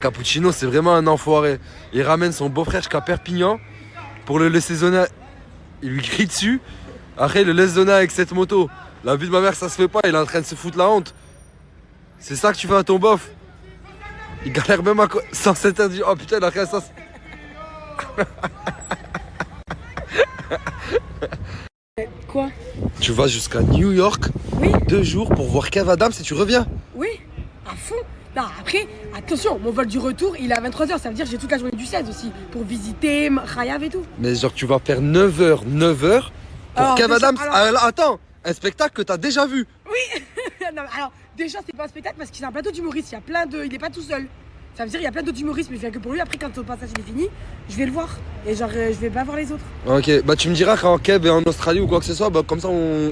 Cappuccino, c'est vraiment un enfoiré. Il ramène son beau-frère jusqu'à Perpignan pour le laisser zoner. Il lui crie dessus. Après, il le laisse zoner avec cette moto. La vie de ma mère, ça se fait pas. Il est en train de se foutre la honte. C'est ça que tu fais à ton bof. Il galère même à sans s'interdire. Oh putain, il a rien ça. Quoi? Tu vas jusqu'à New York, Oui. 2 jours pour voir Kev Adams et tu reviens. Oui, à fond. Non, après, attention, mon vol du retour, il est à 23h. Ça veut dire que j'ai toute la journée du 16 aussi pour visiter Khayav et tout. Mais genre, tu vas faire 9h pour Alors, Kev déjà, Adams. alors- Attends, un spectacle que t'as déjà vu. Oui. Non, mais alors, déjà, c'est pas un spectacle parce qu'il a un plateau d'humoristes. Il y a plein de. Il est pas tout seul. Ça veut dire qu'il y a plein d'autres humoristes, mais je viens que pour lui. Après, quand le passage il est fini, je vais le voir. Et genre, je vais pas voir les autres. Ok, bah tu me diras quand Kev est en Australie ou quoi que ce soit, bah comme ça on...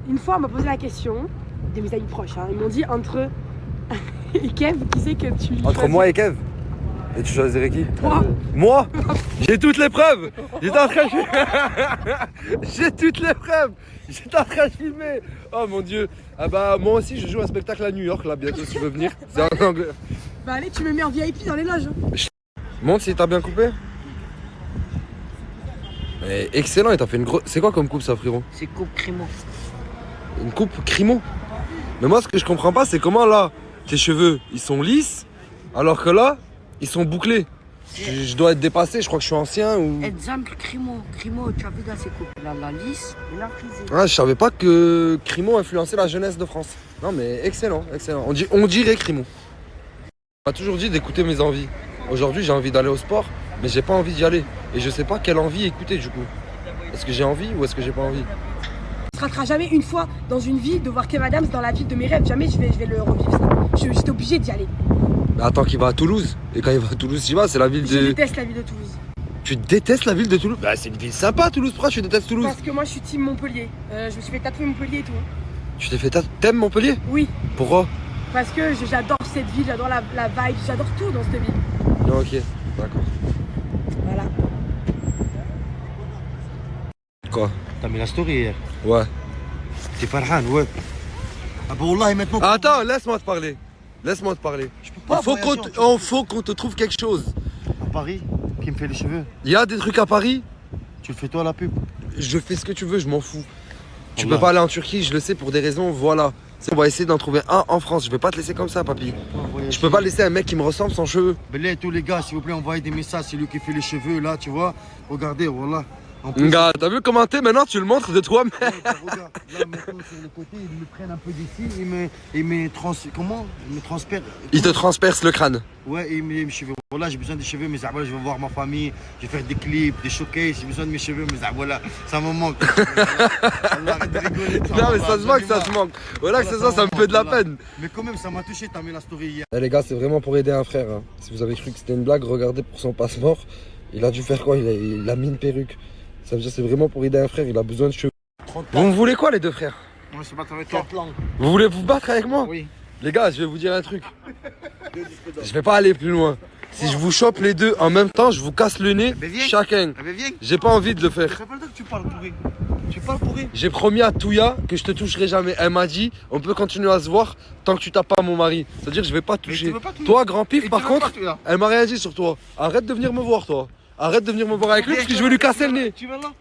Une fois, on m'a posé la question, de mes amis proches, hein, ils m'ont dit entre et Kev, qui c'est que tu. Entre choisis? moi et Kev. Et tu choisirais qui? Moi. Moi? J'ai toutes les preuves. J'étais en train de... J'ai toutes les preuves. J'étais en train de filmer. Oh mon dieu. Ah bah moi aussi je joue un spectacle à New York là bientôt si tu veux venir. C'est en anglais. Bah allez, tu me mets en VIP dans les loges. Montre si t'as bien coupé. Mais excellent, il t'a fait une grosse... C'est quoi comme coupe ça frérot? C'est coupe crimo. Une coupe crimo. Mais moi ce que je comprends pas c'est comment là tes cheveux ils sont lisses alors que là ils sont bouclés. Je dois être dépassé, je crois que je suis ancien ou... Exemple crimo. Crimo, tu as vu dans ces coupes. La lisse et la frisée. Ah, je savais pas que Crimo influençait la jeunesse de France. Non mais excellent, excellent. On dirait Crimo. On m'a toujours dit d'écouter mes envies. Aujourd'hui j'ai envie d'aller au sport, mais j'ai pas envie d'y aller. Et je sais pas quelle envie écouter du coup. Est-ce que j'ai envie ou est-ce que j'ai pas envie? On se ratera jamais une fois dans une vie de voir Kev Adams dans la ville de mes rêves. Jamais je vais le revivre ça. J'étais obligée d'y aller. Mais attends qu'il va à Toulouse. Et quand il va à Toulouse, tu vas, c'est la ville Je de... déteste la ville de Toulouse. Tu détestes la ville de Toulouse? Bah c'est une ville sympa Toulouse, pourquoi tu détestes Toulouse? Parce que moi je suis team Montpellier. Je me suis fait tatouer Montpellier et tout. Tu t'es fait T'aimes Montpellier? Oui, Pourquoi? parce que j'adore cette ville, j'adore la vibe, j'adore tout dans cette ville. Non, ok, d'accord. Voilà. Quoi? T'as mis la story hier. Ouais. T'es Farhan, ouais. Ah bah Wallah, maintenant. Attends, laisse-moi te parler. Laisse-moi te parler. Je peux pas. Il faut qu'on te trouve quelque chose. À Paris, qui me fait les cheveux. Il y a des trucs à Paris. Tu le fais toi la pub. Je fais ce que tu veux, je m'en fous. Tu Allah. peux pas aller en Turquie, je le sais pour des raisons, voilà. On va essayer d'en trouver un en France. Je vais pas te laisser comme ça, papy. Je peux pas laisser un mec qui me ressemble sans cheveux. Mais là, tous les gars, s'il vous plaît, envoyez des messages. C'est lui qui fait les cheveux là, tu vois. Regardez, voilà. En plus, Gars, t'as vu commenter maintenant, tu le montres de toi, mais. regarde, là maintenant sur le côté, ils me prennent un peu d'ici, comment ils me transpercent. Il te transperce le crâne. Ouais, et mes cheveux. Voilà, j'ai besoin des cheveux, mais voilà, je vais voir ma famille, je vais faire des clips, des showcases, j'ai besoin de mes cheveux, mais voilà, ça me manque. Allah, arrête de rigoler, toi, Non, mais Allah, ça se voit que j'en ai ça se marre. manque. Voilà que c'est ça, ça me fait de la Voilà. peine. Mais quand même, ça m'a touché, t'as mis la story hier. Eh, les gars, c'est vraiment pour aider un frère. Hein. Si vous avez cru que c'était une blague, regardez pour son passeport. Il a dû faire quoi? Il a mis une perruque. Ça veut dire que c'est vraiment pour aider un frère, il a besoin de cheveux. Vous me voulez quoi les deux frères? On va se battre avec toi. Vous voulez vous battre avec moi? Oui. Les gars, je vais vous dire un truc. Je vais pas aller plus loin. Si je vous chope les deux en même temps, je vous casse le nez, Mais viens. chacun. Ah, mais viens. J'ai pas envie de le faire. Ça fait longtemps que tu parles pourri. Tu parles pourri. J'ai promis à Touya que je te toucherai jamais. Elle m'a dit, on peut continuer à se voir tant que tu tapes pas mon mari. C'est-à-dire que je vais pas Mais toucher. tu veux pas toucher. Toi, grand pif, Et par tu veux contre, pas, toi. elle m'a rien dit sur toi. Arrête de venir me voir, toi. Arrête de venir me voir avec lui parce que je vais lui casser le nez. Tu viens là.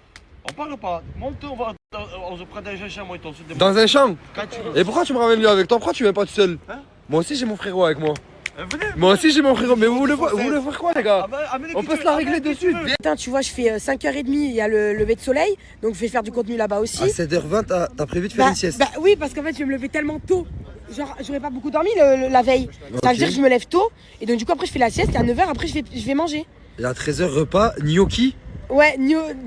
On parle pas. Monte, on se prend dans un champ, moi et toi. Dans un champ. Quand tu veux. Et pourquoi tu me ramènes lui avec toi? Pourquoi tu viens pas tout seul? Hein? Moi aussi j'ai mon frérot avec moi. Venez. Moi aussi j'ai mon frérot. Mais vous voulez voir quoi les gars? Ah bah, amenez On qui peut tu se veux, la régler amenez de qui tu suite. veux. Putain, tu vois, je fais 5h30, il y a le lever de soleil, donc je vais faire du contenu là-bas aussi. À 7h20 t'as prévu de faire une sieste. Bah oui, parce qu'en fait, je vais me lever tellement tôt. Genre, j'aurais pas beaucoup dormi la veille. Ça veut Ok. dire que je me lève tôt, et donc du coup, après, je fais la sieste, et à 9h, après, je vais manger. Et à 13h repas, gnocchi. Ouais,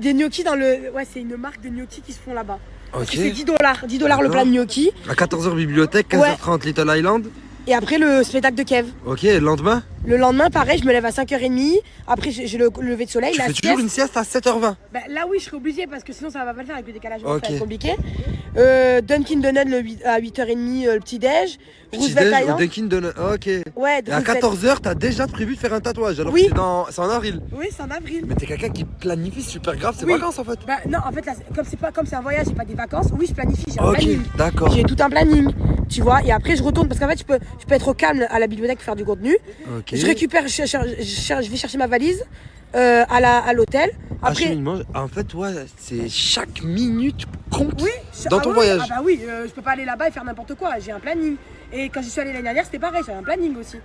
des gnocchis dans le. Ouais, c'est une marque de gnocchis qui se font là-bas. Ok. C'est 10 $. 10 $ le plat de gnocchi. À 14h bibliothèque, 15h30 Little Island. Et après, le spectacle de Kev. Ok, et le lendemain? Le lendemain, pareil, je me lève à 5h30. Après, j'ai le lever de soleil. Tu la fais toujours sieste. une sieste à 7h20. Bah, là, oui, je serais obligée parce que sinon, ça va pas le faire avec le décalage. Ok. Ça va être compliqué. Dunkin' Donuts à 8h30, le petit-déj. Petit Roosevelt déj au Island. Dunkin' Donuts. Ok. Et Ouais, à 14h, t'as déjà prévu de faire un tatouage. Alors Oui. que c'est en avril. Oui, c'est en avril. Mais t'es quelqu'un qui planifie super grave ses Oui. vacances en fait. Bah non, en fait, là, comme c'est un voyage et pas des vacances, oui, je planifie, j'ai un Ok, planning. d'accord. J'ai tout un planning. tu vois, et après je retourne parce qu'en fait je peux être au calme à la bibliothèque pour faire du contenu. Ok. Je récupère, je vais chercher ma valise à l'hôtel. Après, En fait, ouais, c'est chaque minute compte oui, dans ton oui, voyage. Ah bah oui, je peux pas aller là-bas et faire n'importe quoi. J'ai un planning. Et quand j'y suis allée l'année dernière, c'était pareil, j'avais un planning aussi.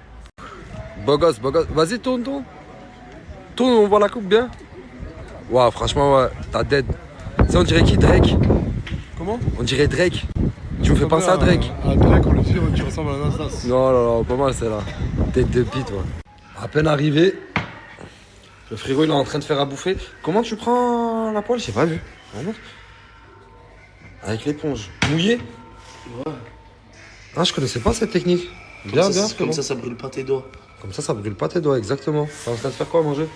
Beau gosse, beau gosse. Vas-y, tourne. Tourne, on voit la coupe bien. Waouh, franchement, ouais, t'as dead. Ça, on dirait qui, Drake? Comment? On dirait Drake. Tu me fais penser à Drake. À Drake, on le dit, tu ressembles à Nasdaq. Non, non, pas mal celle-là. Tête de pite, ouais. À peine arrivé, le frigo il est en train de faire à bouffer. Comment tu prends la poêle? J'ai pas vu. Vraiment. Avec l'éponge. Mouillée? Ouais. Ah, je connaissais pas cette technique. Bien, bien. Comme ça brûle pas tes doigts. Comme ça brûle pas tes doigts, exactement. T'es en train de faire quoi à manger?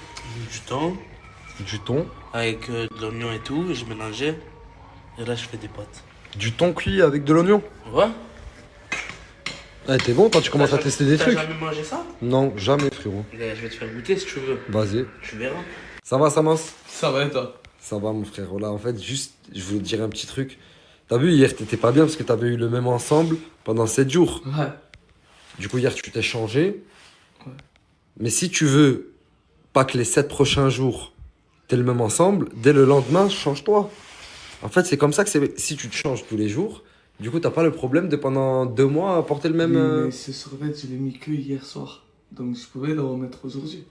Du thon, Du thon. avec de l'oignon et tout, et je mélangeais. Et là, je fais des pâtes. Du thon cuit avec de l'oignon. Ouais. Eh, t'es bon, toi, tu commences à tester des trucs. T'as jamais mangé ça? Non, jamais, frérot. Je vais te faire goûter si tu veux. Vas-y. Tu verras. Ça va, Samas? Ça va et toi? Ça va, mon frère. Là, en fait, juste, je voulais te dire un petit truc. T'as vu, hier, t'étais pas bien parce que t'avais eu le même ensemble pendant 7 jours. Ouais. Du coup, hier, tu t'es changé. Ouais. Mais si tu veux pas que les 7 prochains jours t'aies le même ensemble, dès le lendemain, change-toi. En fait, c'est comme ça que c'est. Si tu te changes tous les jours, du coup, t'as pas le problème de pendant 2 mois porter le même. Mais ce survêt, je l'ai mis que hier soir. Donc je pouvais le remettre aujourd'hui.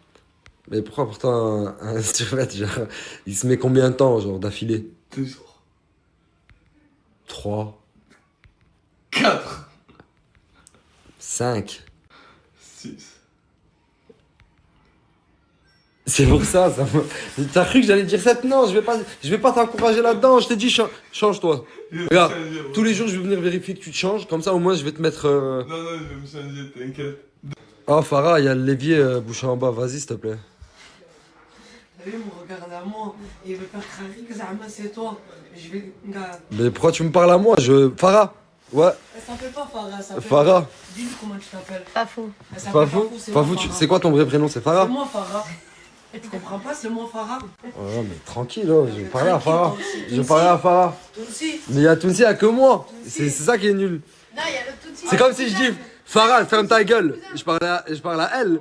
Mais pourquoi pourtant un survêt, genre, il se met combien de temps, genre, d'affilée? 2 jours. 3, 4. 5. 6. C'est pour ça, T'as cru que j'allais dire 7? Non, je vais pas t'encourager là-dedans. Je t'ai dit, change-toi. Regarde, tous les jours, je vais venir vérifier que tu te changes. Comme ça, au moins, je vais te mettre. Non, non, je vais me changer, t'inquiète. Oh, Farah, il y a l'évier bouché en bas. Vas-y, s'il te plaît. Lui, il me regarde à moi, il veut faire craquer que Zahma c'est toi. Je vais. Gars, Mais pourquoi tu me parles à moi? Farah. Ouais, ça s'appelle pas Farah, ça s'appelle. Farah. Dis-lui comment tu t'appelles. Fafou. Elle s'appelle Fafou. c'est Fafou, moi, Farah. c'est quoi ton vrai prénom? C'est Farah? C'est moi Farah. Et tu comprends pas, c'est moi Farah. Oh, mais tranquille, oh, je vais parler à Tranquille, Farah. toi aussi, Je vais toi parler à aussi. Farah. Toi aussi. Mais il y a Tounsi, il y a que moi. Tounsi. C'est ça qui est nul. Non, il y a le tout C'est comme si je dis Farah, ferme ta gueule. Je parle à elle.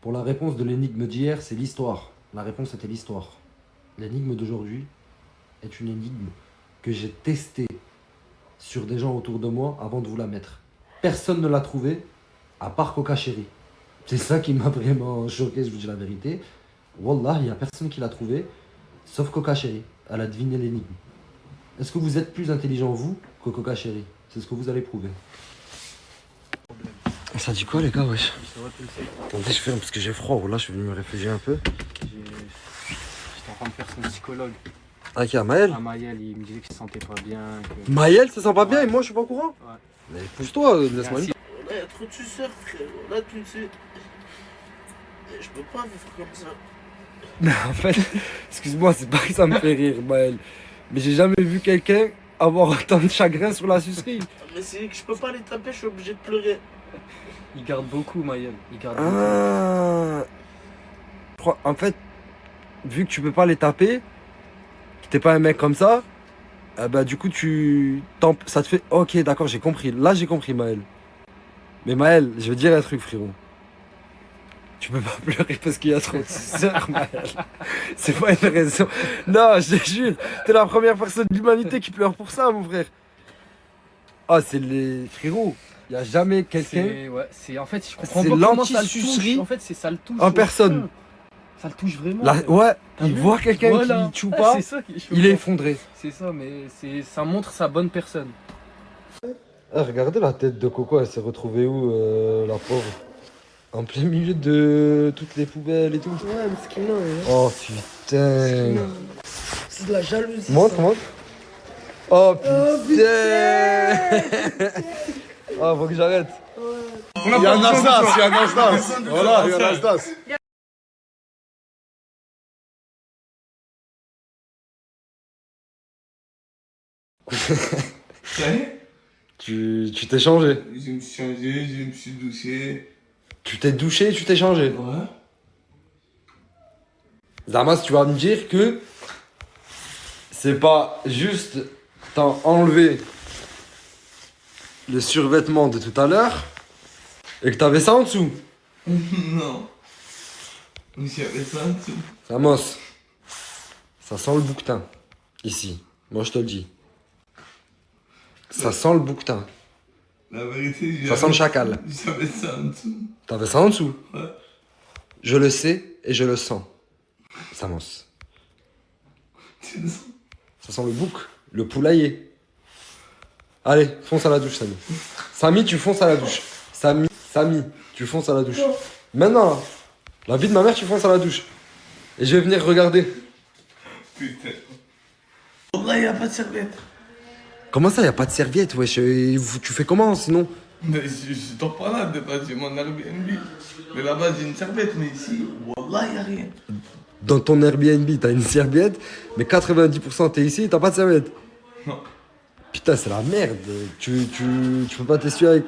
Pour la réponse de l'énigme d'hier, c'est l'histoire. La réponse était l'histoire. L'énigme d'aujourd'hui est une énigme que j'ai testée sur des gens autour de moi avant de vous la mettre. Personne ne l'a trouvée, à part Coca Chéri. C'est ça qui m'a vraiment choqué, je vous dis la vérité. Wallah, il n'y a personne qui l'a trouvée, sauf Coca Chéri. Elle a deviné l'énigme. Est-ce que vous êtes plus intelligent, vous, que Coca Chéri? C'est ce que vous allez prouver. Ça dit quoi, les gars, wesh? Attendez, je ferme parce que j'ai froid. Là, je suis venu me réfugier un peu. J'étais en train de faire son psychologue. Ah, qui a Maël? À Maël, il me disait qu'il se sentait pas bien. Que... Maël, ça sent pas bien et moi, je suis pas au courant? Ouais. Mais pousse-toi, laisse-moi une. Là, il y a trop de suceurs, frère. Là, tu sais. Je peux pas vivre comme ça. Mais en fait, excuse-moi, c'est pas que ça me fait rire, Maël. Mais j'ai jamais vu quelqu'un avoir autant de chagrin sur la sucerie. Mais c'est que je peux pas les taper, je suis obligé de pleurer. Il garde beaucoup, Maël. Il garde beaucoup. Ah. En fait, vu que tu peux pas les taper, que t'es pas un mec comme ça, bah du coup ça te fait. Ok, d'accord, j'ai compris. Là, j'ai compris, Maël. Mais Maël, je veux dire un truc, frérot. Tu peux pas pleurer parce qu'il y a trop de suceurs, Maël. C'est pas une raison. Non, je te jure, t'es la première personne de l'humanité qui pleure pour ça, mon frère. Ah, c'est les frérots. Il y a jamais quelqu'un. Ouais, c'est en fait, je comprends C'est pas comment ça le l'anti-sucerie touche. En fait, c'est ça le touche. en personne. Ça le touche vraiment. Ouais, T'as il vu voit quelqu'un Voilà. qui tue Ah, pas, c'est ça qui- je il est comprends. effondré. C'est ça, mais ça montre sa bonne personne. Ah, regardez la tête de Coco, elle s'est retrouvée où, la pauvre? En plein milieu de toutes les poubelles et tout. Ouais, mais ce qu'il a, Oh putain. c'est de la jalousie. Montre, montre. Oh putain. Oh, faut que j'arrête. Il y a Nasdaq, il y a Nasdaq. Voilà, il y a Nasdaq. Tu t'es changé. Je me suis changé, je me suis douché. Tu t'es douché, tu t'es changé. Ouais. Damas, tu vas me dire que c'est pas juste t'as enlevé le survêtement de tout à l'heure et que t'avais ça en dessous. Non. J'avais ça en dessous. Samos, ça sent le bouquetin. Ici, moi je te le dis. Ça sent le bouquetin. La vérité, Ça sent le chacal. J'avais ça en dessous. T'avais ça en dessous. Ouais. Je le sais et je le sens. Samos. Tu le sens? Ça sent le bouc, le poulailler. Allez, fonce à la douche, Samy. Samy, tu fonces à la douche. Samy, tu fonces à la douche. Maintenant, là. La vie de ma mère, tu fonces à la douche. Et je vais venir regarder. Putain. Wallah, y'a pas de serviette. Comment ça, y a pas de serviette, wesh? Tu fais comment, sinon? Mais je dors pas là, de base, j'ai mon Airbnb. Mais là-bas, j'ai une serviette, mais ici, Wallah, y'a rien. Dans ton Airbnb, t'as une serviette, mais 90% t'es ici et t'as pas de serviette. Non. Putain, c'est la merde. Tu peux pas t'essuyer avec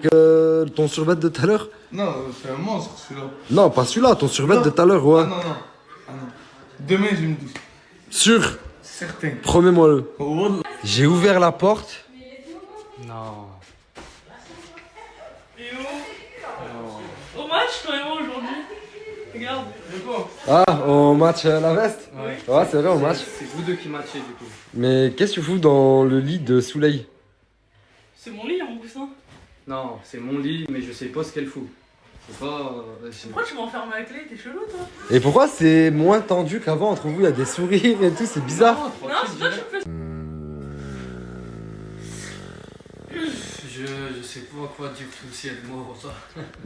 ton survêt de tout à l'heure? Non, c'est un monstre, celui-là. Non, pas celui-là, ton survêt de tout à l'heure, ouais. Ah non, non. Ah non. Demain, je me douche. Sûr, Certain. promets-moi-le. Wallah. J'ai ouvert la porte. Non. Au match quand même aujourd'hui. Regarde. Ah, au match la veste? Ouais. C'est vrai, au match. C'est vous deux qui matchez du coup. Mais qu'est-ce que tu fous dans le lit de Souley? C'est mon lit en coussin. Non, c'est mon lit, mais je sais pas ce qu'elle fout. C'est pas. Pourquoi tu m'enfermes à la clé? T'es chelou toi? Et pourquoi c'est moins tendu qu'avant entre vous? Il y a des sourires et tout, c'est bizarre. Non, c'est toi qui me fais. Je sais pas quoi dire tout si elle mord ça.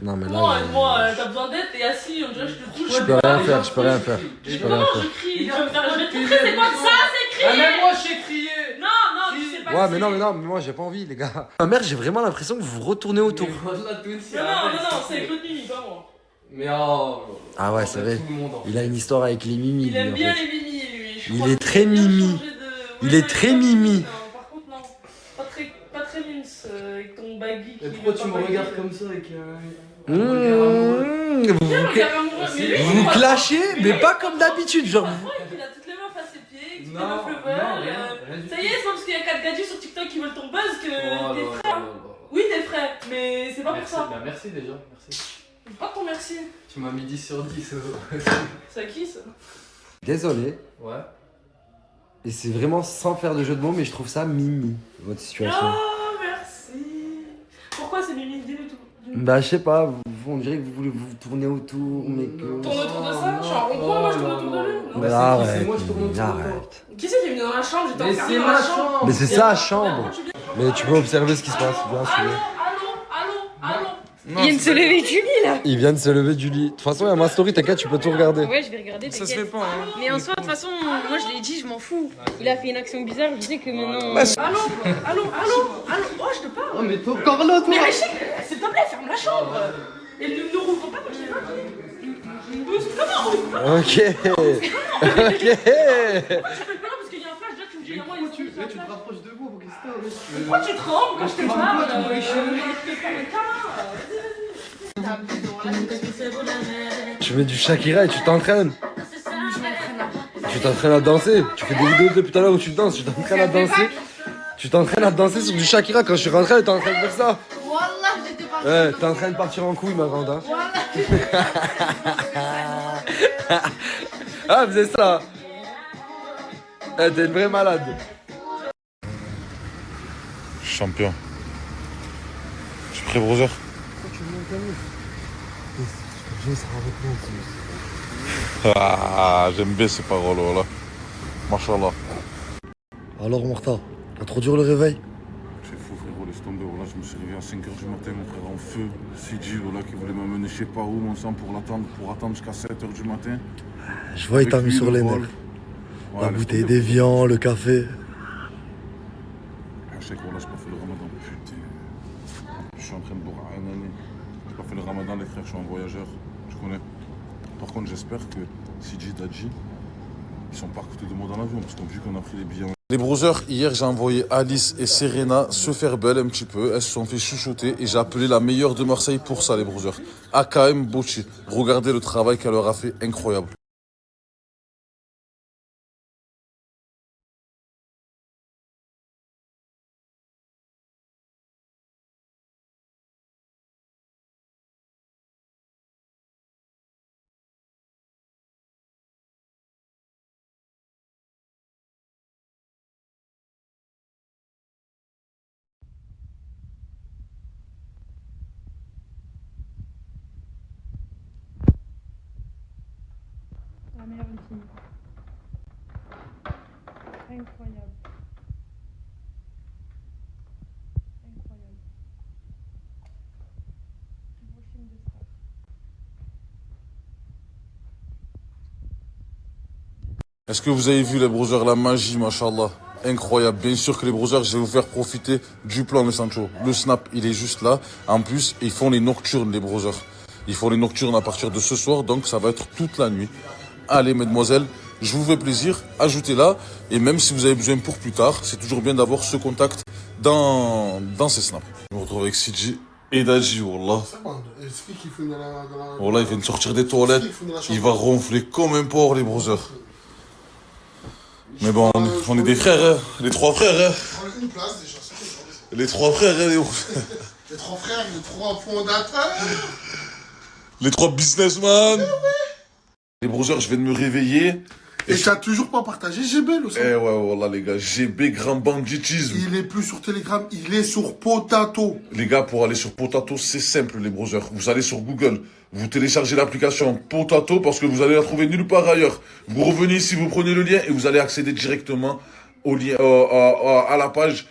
Non, mais Moi, là. t'as besoin d'aide, t'es assis, on dirait que je te touche. Je peux rien faire, je peux rien faire. Mais comment je crie? Je vais te montrer, c'est pas ça, c'est crier! Ah, mais moi j'ai crié! Non, non, tu sais pas Ouais, que mais non, mais moi j'ai pas envie, les gars. Ma mère, j'ai vraiment l'impression que vous vous retournez autour. Non, non, c'est avec l'autre Mimi, pas moi. Mais oh. Ah ouais, c'est vrai. Tout le monde en Il a une histoire avec les Mimi. Il lui, aime en bien fait. les Mimi, lui. Je Il crois est que très il a bien Mimi. changé de- Il Ouais, est non, très pas Mimi. non, par contre, non. Pas très mims avec ton baggy. Mais pourquoi tu me regardes comme ça avec Mmh, Viens, vous regarde amoureux. Mais lui, vous clashez, mais pas comme d'habitude, genre. parfois, il a toutes les meufs à ses pieds, que toutes les Non, meufs le non, veulent. rien du Ça y est, c'est pas parce qu'il y a 4 gadgets sur TikTok qui veulent ton buzz que Oh, t'es là, frère. là, là. Oui, t'es frère, mais c'est pas pour Merci, ça. bah merci déjà, merci. C'est pas ton merci. Tu m'as mis 10 sur 10. C'est à qui ça? Désolé. Ouais. Et c'est vraiment sans faire de jeu de mots, mais je trouve ça mimi, votre situation. Oh, merci. Pourquoi c'est Mimi? Dis-le tout. Bah, je sais pas, on dirait que vous voulez vous tourner autour, mais que. Tourne autour de ça? Je suis en rond-point, moi je tourne autour de lui. Mais c'est qui? arrête, C'est moi qui tourne autour de toi. arrête. Qui c'est qui est venu dans la chambre? J'étais Mais enfermée c'est dans la ma chambre. chambre! Mais c'est sa chambre. Tu viens- Mais tu peux observer ce qui se passe, bien sûr. Allô? Non, Il vient de se lever du lit là. Il vient de se lever du lit. De toute façon, il y a ma story, t'inquiète, tu peux tout regarder. Ouais, je vais regarder. Ça se t'inquiète. fait pas, hein. Mais en soi, de toute façon, moi je l'ai dit, je m'en fous. Il a fait une action bizarre, je sais que maintenant. Allô? Oh, je te parle. Oh, mais toi, encore là, toi! Mais Rachid, s'il te plaît, ferme la chambre. Et ne rouvre pas, moi je sais pas. Comment? Ok. Ok. Je fais peur parce qu'il y a un flash, déjà tu me dis à moi, Tu te rapproches de moi, qu'est-ce que c'est? pourquoi tu trembles quand je te parle? tu me fais chier. Je te fais un câlin. Tu mets du Shakira et tu t'entraînes. Tu t'entraînes à danser. Tu fais des vidéos depuis tout à l'heure où tu danses. Tu t'entraînes à danser. Tu t'entraînes à danser sur du Shakira. Quand je suis rentré, t'es en train de faire ça. Ouais, t'es en train de partir en couille, ma grande. Hein. Ah, faisait ça. Eh, t'es une vraie malade. Champion. Je suis prêt, brother. Ah, j'aime bien ces paroles, voilà. Machallah. Alors, Martha, t'as trop dur le réveil? C'est fou, frérot, laisse tomber. Voilà, je me suis réveillé à 5h du matin, mon frère en feu. CG, voilà, qui voulait m'amener je sais pas où, mon sang, pour attendre jusqu'à 7h du matin. Je vois, il t'a Avec mis lui, sur le les vol. nerfs. Ouais, La laisse bouteille tomber. d'évian, le café. Je sais que voilà, j'ai pas fait le ramadan, putain. Je suis en train de boire une année. J'ai pas fait le ramadan, les frères, je suis un voyageur. Je connais. Par contre, j'espère que CG, Dadji, ils sont pas à côté de moi dans l'avion, parce qu'on vu qu'on a pris les billets. Les brothers, hier j'ai envoyé Alice et Serena se faire belle un petit peu. Elles se sont fait chouchouter et j'ai appelé la meilleure de Marseille pour ça, les brothers. AKM Bocci. Regardez le travail qu'elle leur a fait, incroyable. meilleure ultime. Incroyable. Incroyable. Beau film de star. Est-ce que vous avez vu les brothers, la magie, machallah? Incroyable. Bien sûr que les brothers, je vais vous faire profiter du plan de Sancho. Le snap, il est juste là. En plus, ils font les nocturnes, les brothers. Ils font les nocturnes à partir de ce soir, donc ça va être toute la nuit. Allez, mesdemoiselles, je vous fais plaisir, ajoutez-la. Et même si vous avez besoin pour plus tard, c'est toujours bien d'avoir ce contact dans ces snaps. Je me retrouve avec CG et Dadji, wallah. Explique qu'il faut dans la... Wallah, il vient de sortir des toilettes. Il va ronfler comme un porc, les brothers. Mais bon, on est des frères, hein. Les trois frères, hein. Une place déjà, c'est tout. Les trois frères, hein, Les trois frères, les trois fondateurs. Les trois businessmen. Les brothers, je viens de me réveiller. Et t'as toujours pas partagé GB, le son. Eh ouais, voilà les gars, GB Grand Banditisme. Il est plus sur Telegram, il est sur Potato. Les gars, pour aller sur Potato, c'est simple les brothers. Vous allez sur Google, vous téléchargez l'application Potato parce que vous allez la trouver nulle part ailleurs. Vous revenez ici, vous prenez le lien et vous allez accéder directement au lien, à la page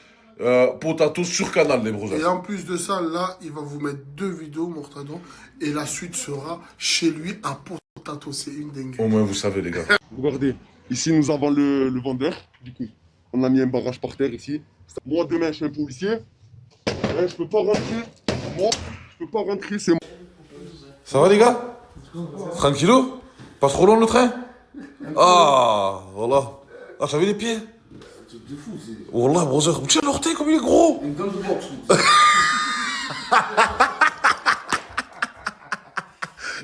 Potato sur Canal les brothers. Et en plus de ça, là, il va vous mettre 2 vidéos, Mortadon. Et la suite sera chez lui à Potato. C'est une dingue. Au moins vous savez les gars. Regardez, ici nous avons le vendeur. Du coup, on a mis un barrage par terre ici. Moi demain je suis un policier. Je peux pas rentrer. Moi, je peux pas rentrer, c'est moi. Ça va les gars? Tranquillo? Pas trop long le train? Ah, voilà. Ah, j'avais les pieds. De fou, c'est. Wallah, brother. Tiens, l'orteil comme il est gros. Une gomme de boxe.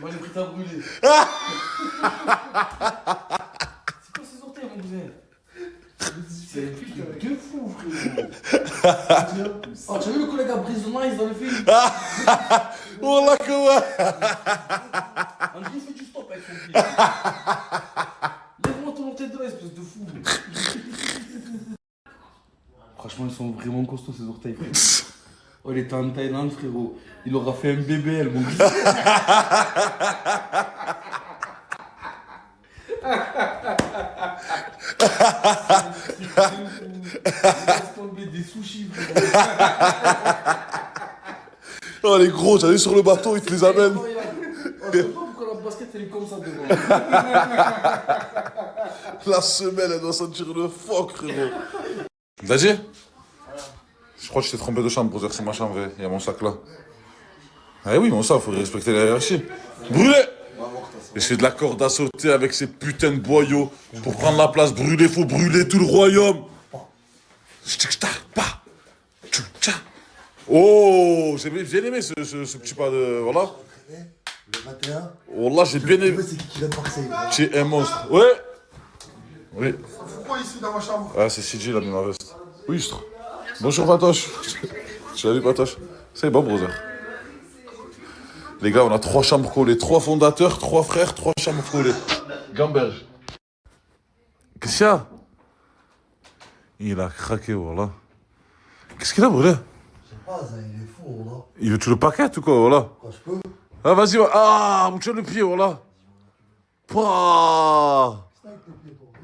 Moi j'ai pris ta brûlée. C'est quoi ces orteils, mon cousin? C'est un truc de fou, frérot. Oh, tu as vu le collègue à Brisonnais dans le film? Wallah, comment? André, il fait du stop avec son pied. Lève-moi ton orteil de là, espèce de fou. Franchement, ils sont vraiment costauds, ces orteils, frérot. Oh, il était en Thaïlande, frérot. Il aura fait un BBL, mon gars. Laisse tomber des sushis, frérot. Oh, les gros, j'allais sur le bateau, ils te les amènent. Oh, je sais pas pourquoi la basket, elle est comme ça devant. La semelle, elle doit sentir le phoque, frérot. Dadji? Je crois que je t'ai trompé de chambre, brother, c'est ma chambre, il y a mon sac là. Ah oui, mon ça, faut respecter la hiérarchie. Brûlé! Et je fais de la corde à sauter avec ces putains de boyaux. Pour prendre la place, brûler, faut brûler tout le royaume. Oh, j'ai bien aimé ce petit pas de... Voilà. Le 21. Wallah, j'ai bien aimé. C'est qui vient de Marseille? Tu es un monstre. Ouais. Oui. Pourquoi ici dans ma chambre? Ah, c'est CJ, il a mis ma veste. Oui, je trouve. Bonjour, Patoche. Tu l'as vu, Patoche? C'est bon, brother. Les gars, on a 3 chambres collées. 3 fondateurs, 3 frères, 3 chambres collées. Gamberge. Qu'est-ce qu'il y a? Il a craqué, voilà. Qu'est-ce qu'il a, brother? Je sais pas, ça, il est fou, là. Il veut tout le paquet ou quoi, voilà? Quand je peux. Ah, vas-y, ah, bouge le pied, voilà. Pouah.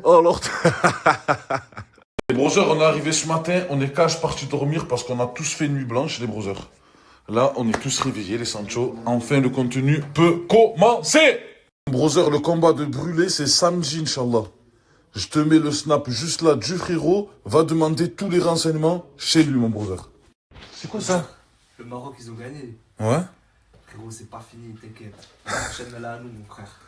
Oh, l'orte. Les brothers, on est arrivé ce matin, on est cash parti dormir parce qu'on a tous fait nuit blanche, les brothers. Là, on est tous réveillés, les Sancho. Enfin, le contenu peut commencer. Brother, le combat de brûler, c'est samedi, Inch'Allah. Je te mets le snap juste là du frérot. Va demander tous les renseignements chez lui, mon brother. C'est quoi ça? Le Maroc, ils ont gagné. Ouais. Frérot, c'est pas fini, t'inquiète. La prochaine, elle est à nous, mon frère.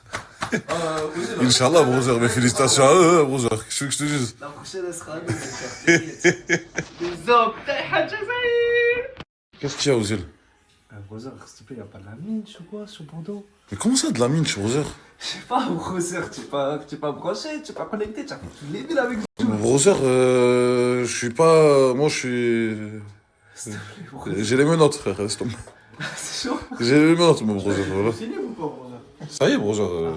Inch'Allah, brother, mes félicitations à eux, brother. Qu'est-ce que je te dise? La prochaine, elle sera à nous, mon frère. T'inquiète. Les hommes, Qu'est-ce qu'il y a aux îles? Brother, s'il te plaît, y'a pas de la minche ou quoi sur Bordeaux? Mais comment ça, de la minche, brother? Je sais pas, brother, tu es pas branché, tu es pas connecté, tu as fait les villes avec tout. Brother, je suis pas... Moi, je suis... J'ai les menottes, frère, laisse tomber. C'est chaud. J'ai les menottes, mon brother, voilà. C'est libre ou pas, brother? Ça y est, brother.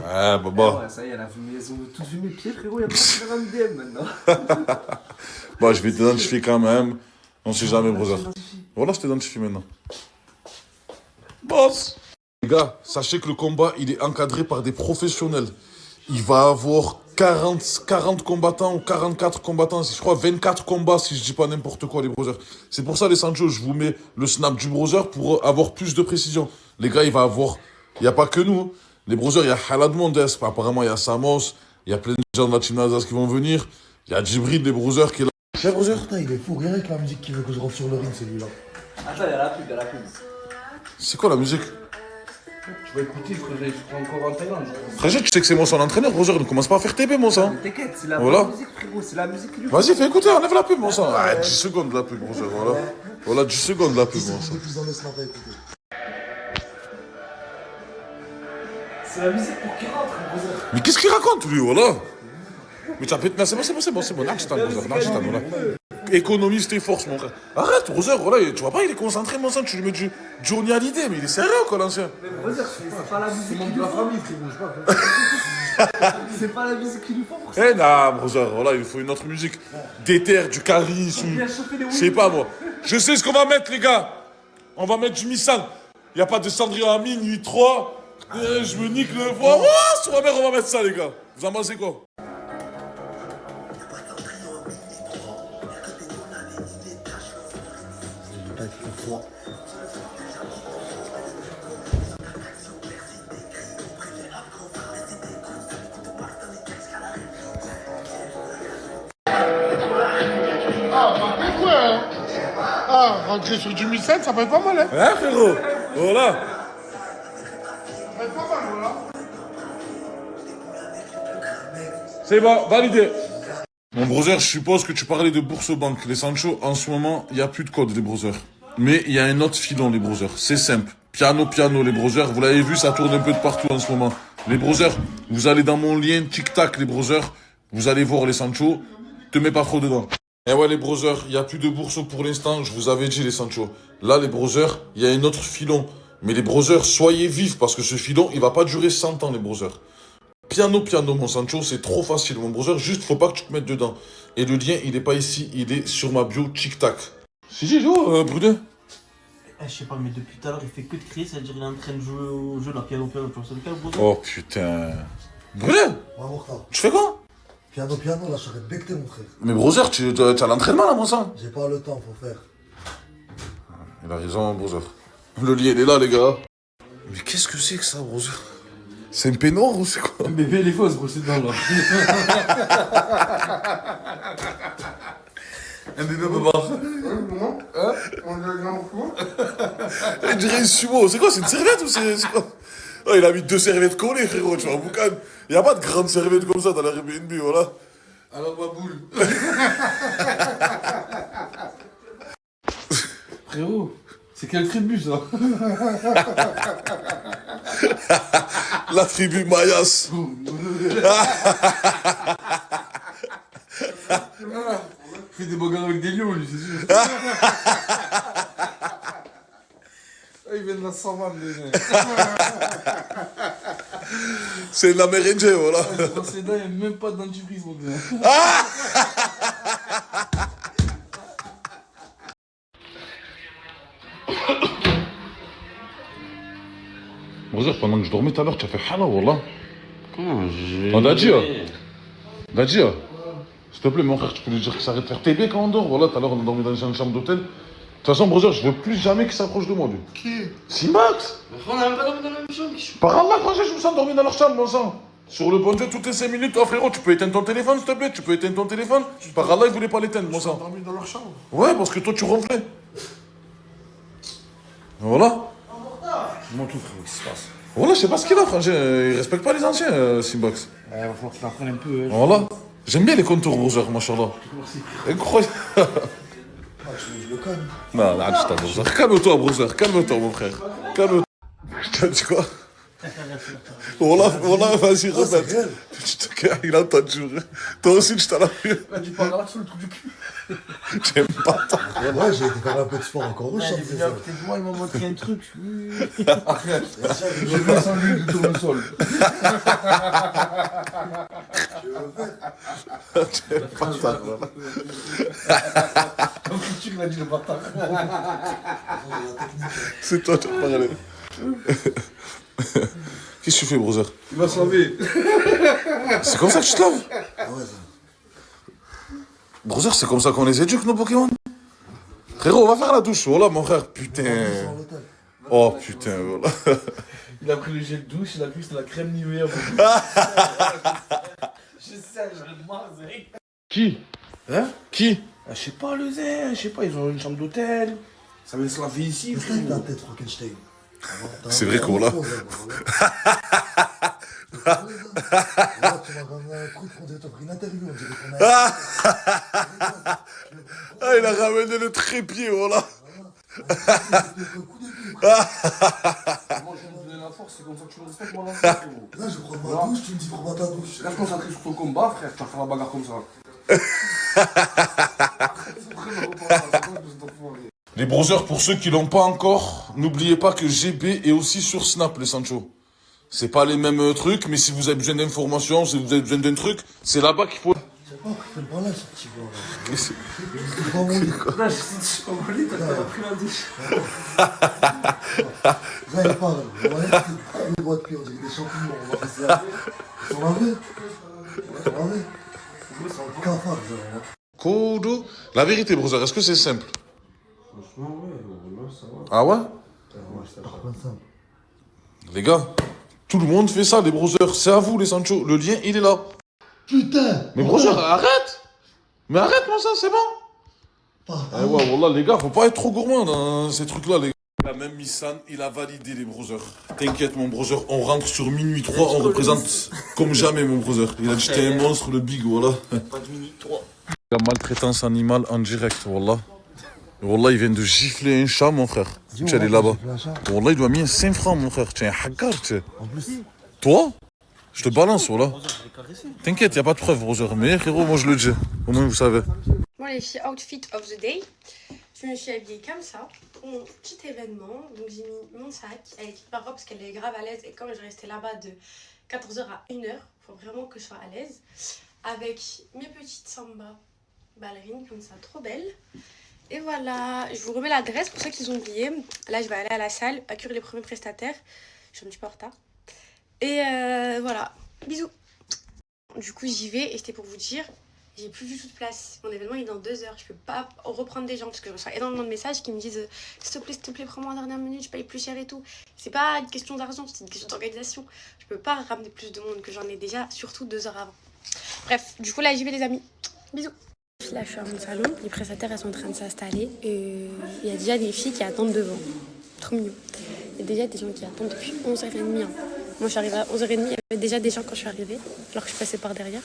Ah, baba. Ouais, ça y est, elles ont toutes vu mes pieds, frérot, y'a pas de faire un DM maintenant. Bah, je vais t'identifier quand même. On sait jamais, brother. Voilà, je t'identifie maintenant. Boss! Les gars, sachez que le combat, il est encadré par des professionnels. il va avoir 40 combattants ou 44 combattants, je crois 24 combats si je dis pas n'importe quoi les brothers. C'est pour ça les Sancho, je vous mets le snap du brother pour avoir plus de précision. Les gars, il va avoir, il n'y a pas que nous, les brothers, il y a Halad Mondes, apparemment il y a Samos, il y a plein de gens de la team Nazas qui vont venir, il y a Djibril, les brothers qui est là. Chef brother, putain, il est fou, rien avec la musique qui veut que je rentre sur le ring celui-là. Attends, il y a la pub, il y a la pub. C'est quoi la musique? Tu vas écouter, frère, je serai encore en Thaïlande. Frère, tu sais que c'est moi son entraîneur, brother, ne commence pas à faire TB, mon sang. T'inquiète, c'est la Voilà. musique, frérot, c'est la musique qui lui Vas-y, fais écouter, enlève la pub, mon sang. Ah, 10 secondes de la pub, brother, voilà. Voilà, 10 secondes de la pub, mon sang. C'est la musique pour qu'il rentre, brother. Mais qu'est-ce qu'il raconte, lui, voilà? Mais tu as pété, c'est bon, Nachstan, brother, Nachstan, voilà. Économise tes forces, mon frère. Arrête, brother, voilà, tu vois pas, il est concentré, mon sang, tu lui mets du Johnny Hallyday, mais il est sérieux, quoi, l'ancien. Mais brother, c'est pas la musique qui lui la faut. famille, frérot, je sais pas. C'est pas la musique qu'il lui faut pour ça. Eh, nah, brother, voilà, il faut une autre musique. D'éther, du charisme, je sais pas, moi. Je sais ce qu'on va mettre, les gars. On va mettre du Missan. Y a pas de Cendrillon à minuit 3. Je me nique le voix. Oh, sur la mer, on va mettre ça, les gars. Vous en pensez quoi? Ah, rentrer sur du 1007, ça peut être pas mal, hein? Hein, frérot? Voilà. Ça peut être pas mal, voilà. C'est bon, validé. Mon brother, je suppose que tu parlais de Bourse Banque. Les Sancho, en ce moment, il n'y a plus de code, les brothers. Mais il y a un autre filon, les brothers. C'est simple. Piano, les brothers. Vous l'avez vu, ça tourne un peu de partout en ce moment. Les brothers, vous allez dans mon lien TikTok, les brothers. Vous allez voir les Sancho. Te mets pas trop dedans. Eh ouais, les brothers, il n'y a plus de bourse pour l'instant. Je vous avais dit, les Sancho. Là, les brothers, il y a un autre filon. Mais les brothers, soyez vifs parce que ce filon, il va pas durer 100 ans, les brothers. Piano, mon Sancho, c'est trop facile, mon brother. Juste, faut pas que tu te mettes dedans. Et le lien, il est pas ici, il est sur ma bio TikTok. Si, Brunet. Je sais pas, mais depuis tout à l'heure, il fait que de crier, c'est-à-dire qu'il est en train de jouer au jeu, là, piano, tu vois, c'est le cas, le brother. Oh putain. Brunet, tu fais quoi? Piano, là, je serais becté, mon frère. Mais brother, tu as l'entraînement, là, mon sang. J'ai pas le temps, faut faire. Il a raison, brother. Le lien, il est là, les gars. Mais qu'est-ce que c'est que ça, brother? C'est un peignoir ou c'est quoi? Bébé, les fausses, c'est dedans, là. Un bébé baba. Hein? On dirait grand coup. On dirait un sumo. C'est quoi? C'est une serviette ou c'est quoi? Oh, il a mis 2 serviettes collées, frérot, tu vois, boucan. Il n'y a pas de grande serviette comme ça dans la Airbnb, voilà. Alors, ma boule. Frérot, c'est quelle tribu, ça? La tribu Mayas. Il fait des bagarres avec des lions, lui, c'est sûr. Il vient de la savane, les mecs. C'est une Amérindien, voilà. Dans ses dents, il n'y a même pas de dentifrice, mon gars. Brother, pendant que je dormais tout à l'heure, tu as fait hala, wallah. Comment je... Oh, Dadia, s'il te plaît, mon frère, tu peux lui dire qu'il s'arrête de faire TB quand on dort. Voilà, tout à l'heure, on a dormi dans une chambre d'hôtel. De toute façon, brother, je veux plus jamais qu'il s'approche de moi, lui. Qui? Simbax. Mais frère, on a même pas dormi dans la même chambre. Par Allah, frangin, je me sens endormi dans leur chambre, mon sang. Sur le bon Dieu, toutes les 5 minutes, oh frérot, tu peux éteindre ton téléphone, s'il te plaît. Tu peux éteindre ton téléphone. Par Allah, ils voulaient pas l'éteindre, mon sang. Ils ont dormi dans leur chambre. Ouais, parce que toi, tu ronflais. Voilà. Moi, tout, frérot, qu'est-ce qui se passe? Voilà, je sais pas ce qu'il a, frangin. Il respecte pas les anciens, Simbax. Il va falloir qu'il en prenne un peu. Voilà. J'aime bien les contours, brother, machallah. Merci. Incroyable. Je le connais. Non, non, je t'adore. Calme-toi, brother. Calme-toi, mon frère. Calme-toi. Je t'ai dit quoi? Voilà, vas-y, répète. Il a entendu. Toi aussi, je t'en ai vu. Tu parles là sur le trou du cul. J'aime pas ça. Ouais, j'ai été faire un peu de sport encore au champ. Il est venu à côté de moi, il m'a montré un truc. Arrête. J'ai vu un sanglier du tournesol. J'aime pas ça. Comme tu l'as dit, le bâtard. C'est toi, tu as parlé. Qu'est-ce que tu fais, brother? Il va sauver. C'est comme ça que tu te laves? Ah ouais, ça. Brother, c'est comme ça qu'on les éduque, nos Pokémon? Frérot, on va faire la douche. Voilà, mon frère, putain. Oh, putain, voilà. Il a pris le gel douche, il a cru que c'était la crème Nivea. Je sais, j'en ai marre, Zé. Qui? Hein? Qui? Je sais pas, le Zé, je sais pas, ils ont une chambre d'hôtel. Ça vient se laver ici. Qu'est-ce que t'as la tête, Frankenstein? C'est vrai qu'on l'a. Tu m'as ramené un truc, on dirait que t'as pris une interview, on dirait qu'on a... Ah, il a ramené le trépied, voilà. Moi, je viens de donner la force, c'est comme ça que tu me respectes, moi, là. Là, je prends ma douche, tu me dis prends pas ta douche. Reste concentré sur ton combat, frère, tu vas faire la bagarre comme ça. Les brothers, pour ceux qui l'ont pas encore, n'oubliez pas que GB est aussi sur Snap, les Sancho. C'est pas les mêmes trucs, mais si vous avez besoin d'informations, si vous avez besoin d'un truc, c'est là-bas qu'il faut... Je sais pas, fais le balai, ce petit gars. C'est pas mon lit. Là, je suis pas mon lit, t'as pris la douche. Là, il parle. On va aller les doigts de pied, on dirait des champignons. On va passer là. Ils sont lavés. Ils sont lavés. C'est un cafard, ça. Kodo. La vérité, brother, est-ce que c'est simple? Franchement, ouais, ça va. Ah ouais? C'est pas simple. Les gars, tout le monde fait ça, les brothers. C'est à vous, les Sancho. Le lien, il est là. Putain! Mais brother, arrête! Mais arrête-moi ça, c'est bon! Eh ouais, voilà, les gars, faut pas être trop gourmand dans ces trucs-là, les gars. Même Missan, il a validé les brothers. T'inquiète, mon brother, on rentre sur minuit 3, on représente comme jamais, mon brother. Il a dit t'es un monstre, le big, voilà. Pas de minute 3. La maltraitance animale en direct, wallah. Wallah, il vient de gifler un chat, mon frère. Tu es allé là-bas. Wallah, il doit mis 5 francs, mon frère. Tu es un hagar, tu sais. En plus. Toi? Je te balance, voilà. T'inquiète, y a pas de preuve, brother. Mais frérot, moi je le dis. Au moins, vous savez. Moi, les filles, outfit of the day. Je me suis habillée comme ça pour mon petit événement. Donc, j'ai mis mon sac avec ma robe parce qu'elle est grave à l'aise. Et comme je restais là-bas de 14h à 1h, il faut vraiment que je sois à l'aise. Avec mes petites samba ballerines comme ça, trop belles. Et voilà, je vous remets l'adresse pour ceux qui ont oublié. Là, je vais aller à la salle, accueillir les premiers prestataires. Je suis un petit peu en retard. Et voilà, bisous. Du coup, j'y vais et c'était pour vous dire, j'ai plus du tout de place. Mon événement il est dans 2 heures. Je peux pas reprendre des gens parce que je reçois énormément de messages qui me disent s'il te plaît, prends-moi en dernière minute, je paye plus cher et tout. C'est pas une question d'argent, c'est une question d'organisation. Je peux pas ramener plus de monde que j'en ai déjà, surtout 2 heures avant. Bref, du coup, là, j'y vais, les amis. Bisous. Là, je suis à mon salon, les prestataires, elles sont en train de s'installer. Il y a déjà des filles qui attendent devant. Trop mignon. Il y a déjà des gens qui attendent depuis 11h30. Hein. Moi, je suis arrivée à 11h30, il y avait déjà des gens quand je suis arrivée, alors que je passais par derrière.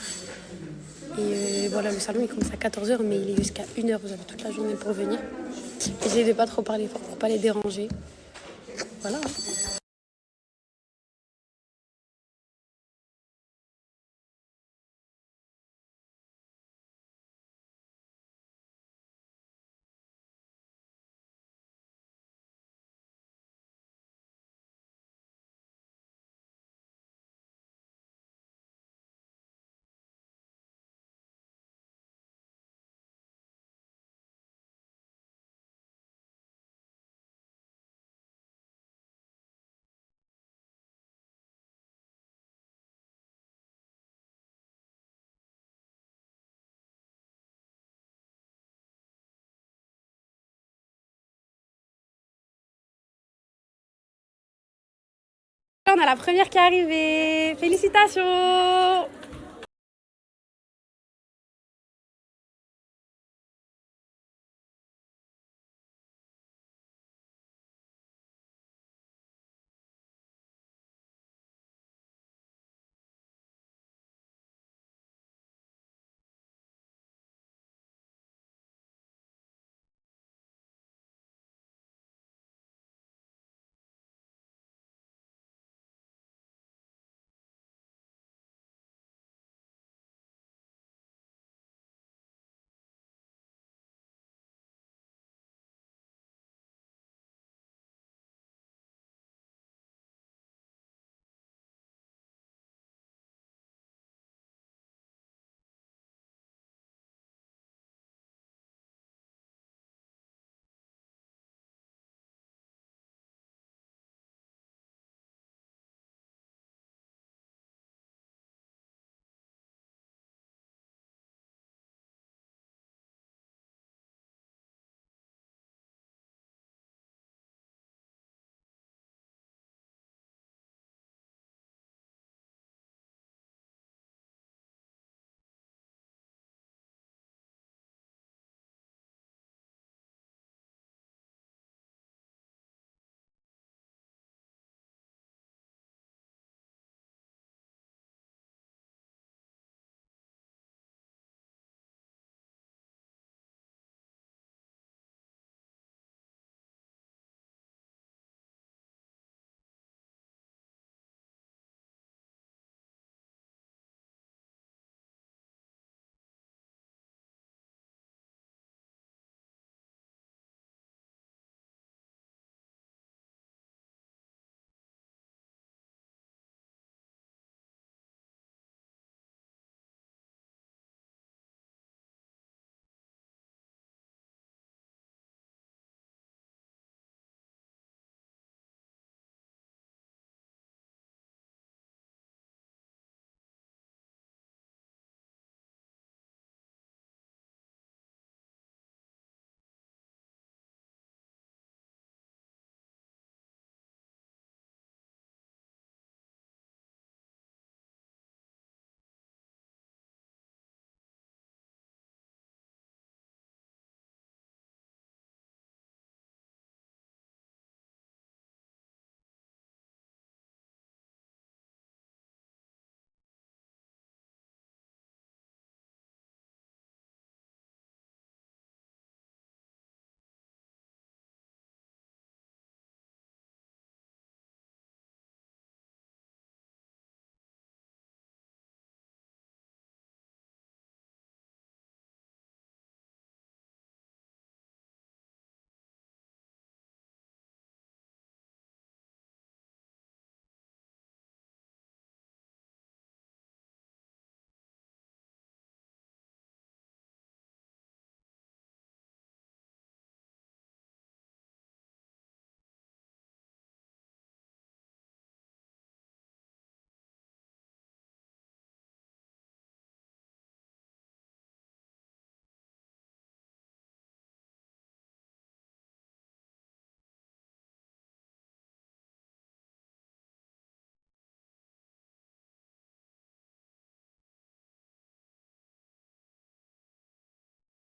Et voilà, le salon, il commence à 14h, mais il est jusqu'à 1h. Vous avez toute la journée pour venir. Essayez de pas trop parler fort pour pas les déranger. Voilà. Hein. On a la première qui est arrivée. Félicitations!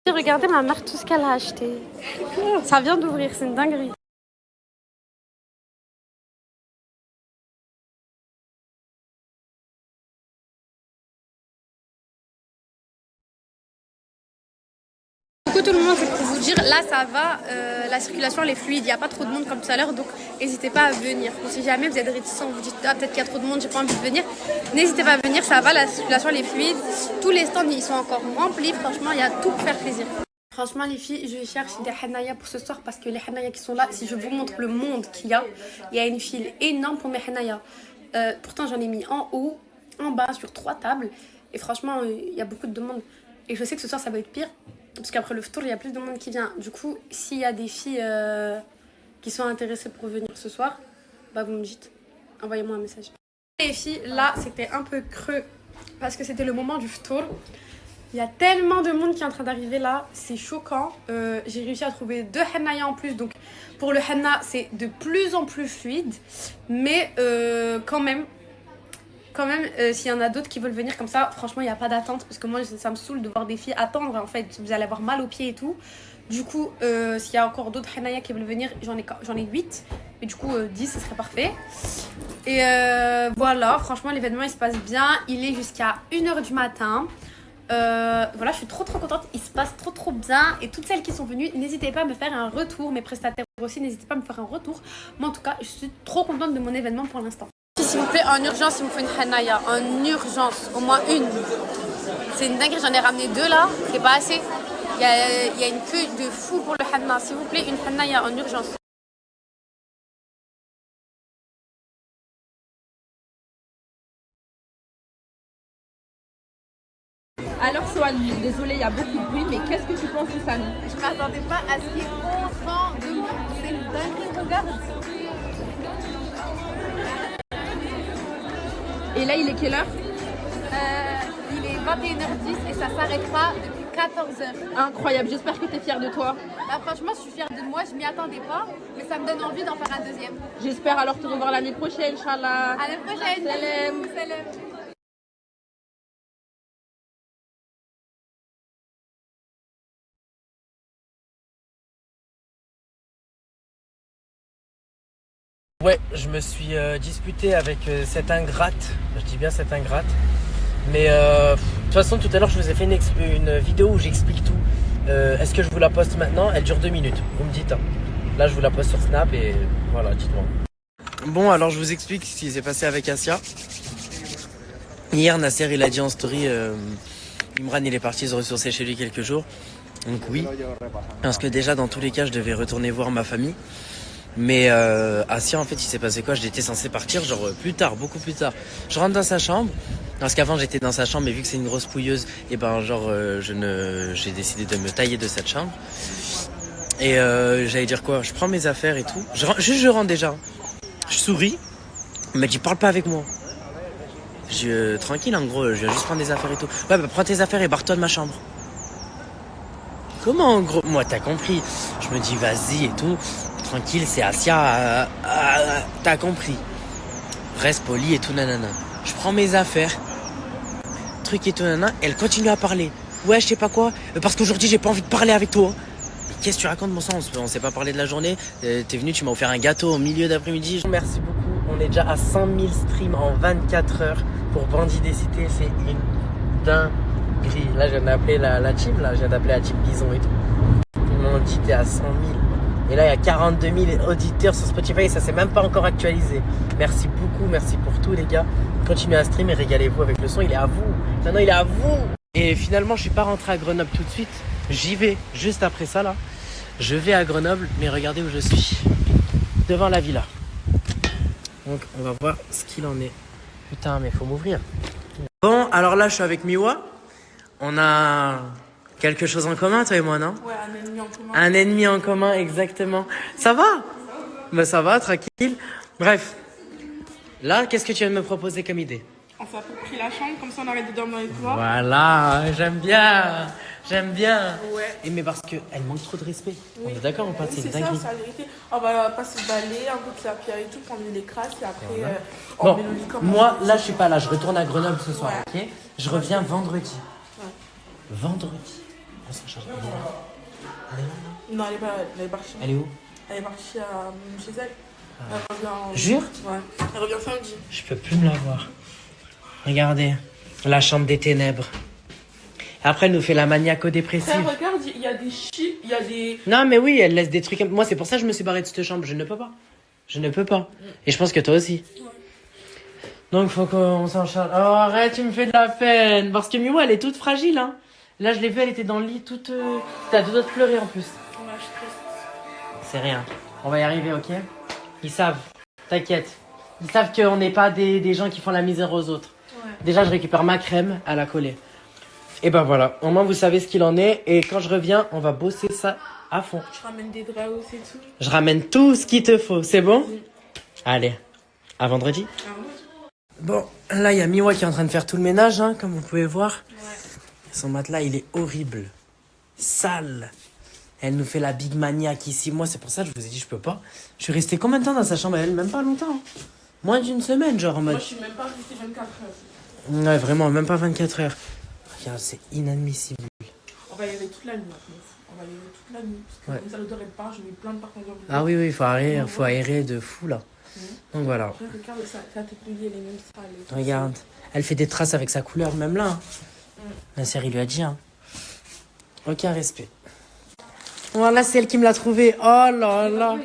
Regardez ma mère, tout ce qu'elle a acheté. Ça vient d'ouvrir, c'est une dinguerie. Coucou tout le monde, c'est pour vous dire, là ça va, la circulation elle est fluide, il n'y a pas trop de monde comme tout à l'heure, donc n'hésitez pas à venir. Donc, si jamais vous êtes réticents, vous dites ah, peut-être qu'il y a trop de monde, j'ai pas envie de venir, n'hésitez pas à venir, ça va, la circulation elle est fluide, tous les stands ils sont encore remplis, franchement il y a tout pour faire plaisir. Franchement les filles, je cherche des hennaïas pour ce soir parce que les hennaïas qui sont là, si je vous montre le monde qu'il y a une file énorme pour mes hennaïas. Pourtant j'en ai mis en haut, en bas, sur 3 tables, et franchement il y a beaucoup de demandes. Et je sais que ce soir ça va être pire. Parce qu'après le tour, il y a plus de monde qui vient. Du coup, s'il y a des filles qui sont intéressées pour venir ce soir, bah vous me dites. Envoyez-moi un message. Les filles, là, c'était un peu creux. Parce que c'était le moment du tour. Il y a tellement de monde qui est en train d'arriver là. C'est choquant. J'ai réussi à trouver 2 hennaïas en plus. Donc, pour le henna, c'est de plus en plus fluide. Mais quand même, s'il y en a d'autres qui veulent venir comme ça, franchement, il n'y a pas d'attente. Parce que moi, ça me saoule de voir des filles attendre. En fait, vous allez avoir mal aux pieds et tout. Du coup, s'il y a encore d'autres hennaïas qui veulent venir, j'en ai 8. Mais du coup, 10, ce serait parfait. Et voilà, franchement, l'événement, il se passe bien. Il est jusqu'à 1h du matin. Voilà, je suis trop contente. Il se passe trop bien. Et toutes celles qui sont venues, n'hésitez pas à me faire un retour. Mes prestataires aussi, n'hésitez pas à me faire un retour. Moi, en tout cas, je suis trop contente de mon événement pour l'instant. S'il vous plaît, en urgence, il me faut une hennaïa. En urgence, au moins une. C'est une dinguerie, j'en ai ramené 2 là. C'est pas assez. Il y a une queue de fou pour le henna. S'il vous plaît, une hennaïa en urgence. Alors Sohan, désolée, il y a beaucoup de bruit, mais qu'est-ce que tu penses de ça? Je m'attendais pas à ce qu'il y ait autant de monde. C'est une dinguerie, regarde. Et là, il est quelle heure? Il est 21h10 et ça s'arrête pas depuis 14h. Incroyable, j'espère que tu es fière de toi. Bah, franchement, je suis fière de moi, je m'y attendais pas, mais ça me donne envie d'en faire un deuxième. J'espère alors te revoir l'année prochaine, Inch'Allah. À l'année prochaine. Salam. Salam. Ouais, je me suis disputé avec cette ingrate, je dis bien cette ingrate, mais de toute façon tout à l'heure je vous ai fait une vidéo où j'explique tout. Est-ce que je vous la poste maintenant? Elle dure 2 minutes, vous me dites. Hein. Là je vous la poste sur Snap et voilà, dites-moi. Bon, alors je vous explique ce qui s'est passé avec Asia. Hier Nasser il a dit en story, Imran il est parti se ressourcer chez lui quelques jours, donc oui, parce que déjà dans tous les cas je devais retourner voir ma famille. Mais Asia en fait il s'est passé quoi? J'étais censé partir genre plus tard, beaucoup plus tard. Je rentre dans sa chambre, parce qu'avant j'étais dans sa chambre mais vu que c'est une grosse pouilleuse, et ben genre j'ai décidé de me tailler de cette chambre. Et j'allais dire quoi? Je prends mes affaires et tout. Je rentre déjà. Je souris. Elle m'a dit parle pas avec moi. Tranquille en gros, je viens juste prendre des affaires et tout. Ouais bah prends tes affaires et barre-toi de ma chambre. Comment en gros? Moi t'as compris. Je me dis vas-y et tout. Tranquille, c'est Asia, t'as compris. Reste poli et tout nanana. Je prends mes affaires, truc et tout nanana, elle continue à parler. Ouais, je sais pas quoi, parce qu'aujourd'hui j'ai pas envie de parler avec toi. Mais qu'est-ce que tu racontes mon sang? On s'est pas parlé de la journée. T'es venu, tu m'as offert un gâteau au milieu d'après-midi. Merci beaucoup, on est déjà à 100 000 streams en 24 heures pour Bandit des Cités, c'est une dinguerie. Là je viens d'appeler la team, là je viens d'appeler la team Bison et tout. Ils m'ont dit t'es à 100 000. Et là, il y a 42 000 auditeurs sur Spotify et ça s'est même pas encore actualisé. Merci beaucoup, merci pour tout les gars. Continuez à stream et régalez-vous avec le son, il est à vous. Maintenant, il est à vous. Et finalement, je suis pas rentré à Grenoble tout de suite. J'y vais juste après ça là. Je vais à Grenoble, mais regardez où je suis. Devant la villa. Donc, on va voir ce qu'il en est. Putain, mais faut m'ouvrir. Bon, alors là, je suis avec Miwa. On a quelque chose en commun, toi et moi, non? Ouais, un ennemi en commun. Un ennemi en commun, exactement. Ça va? Bah ça va, tranquille. Bref. Là, qu'est-ce que tu viens de me proposer comme idée? On s'approprie la chambre, comme ça on arrête de dormir dans les couloirs. Voilà, j'aime bien. J'aime bien. Ouais. Et mais parce qu'elle manque trop de respect. Oui. On est d'accord ou pas? Oui, c'est ça, c'est la vérité. On va passer le balai, un peu de la pierre et tout, prendre les crasses et après voilà. on bon, met le lit comme moi, là, je suis pas là. Je retourne à Grenoble ce soir, ouais. ok? Je reviens vendredi. Ouais. Vendredi. On s'en charge. Elle est là, non? Non, elle est partie. Elle est où? Elle est partie chez elle. Ah. Elle revient. Jure? Ouais. Elle revient samedi. Je peux plus me la voir. Regardez, la chambre des ténèbres. Après, elle nous fait la maniaco-dépressive. Frère, regarde, il y a des chips, il y a des... Non, mais oui, elle laisse des trucs. Moi, c'est pour ça que je me suis barré de cette chambre. Je ne peux pas. Je ne peux pas. Et je pense que toi aussi. Donc, faut qu'on s'en charge. Oh, arrête, tu me fais de la peine. Parce que Miwa, elle est toute fragile, hein. Là, je l'ai vue, elle était dans le lit, toute... T'as deux doigts de pleurer, en plus. Ouais, je suis triste. C'est rien. On va y arriver, ok? Ils savent. T'inquiète. Ils savent qu'on n'est pas des gens qui font la misère aux autres. Ouais. Déjà, je récupère ma crème à la coller. Et ben voilà. Au moins, vous savez ce qu'il en est. Et quand je reviens, on va bosser ça à fond. Je ramène des draps et tout. Je ramène tout ce qu'il te faut. C'est bon? Allez. À vendredi. Bon, là, il y a Miwa qui est en train de faire tout le ménage, hein, comme vous pouvez voir. Ouais. Son matelas, il est horrible. Sale. Elle nous fait la big maniaque ici. Moi, c'est pour ça que je vous ai dit, je peux pas. Je suis resté combien de temps dans sa chambre? Elle, même pas longtemps. Moins d'une semaine, genre en mode... Moi, je suis même pas restée 24 heures. Ouais, vraiment, même pas 24 heures. Regarde, c'est inadmissible. On va y aller toute la nuit. On va y aller toute la nuit. Parce que Ouais. comme ça, l'odeur, elle part. Je mets plein de parfums d'odeur. Ah oui, il faut aérer de fou, là. Donc voilà. Après, regarde, ça tête de lit, elle est même sale. et tout. Regarde. Elle fait des traces avec sa couleur, même là. Hein. La série lui a dit, hein. Aucun respect. Voilà, c'est elle qui me l'a trouvé. Oh là là.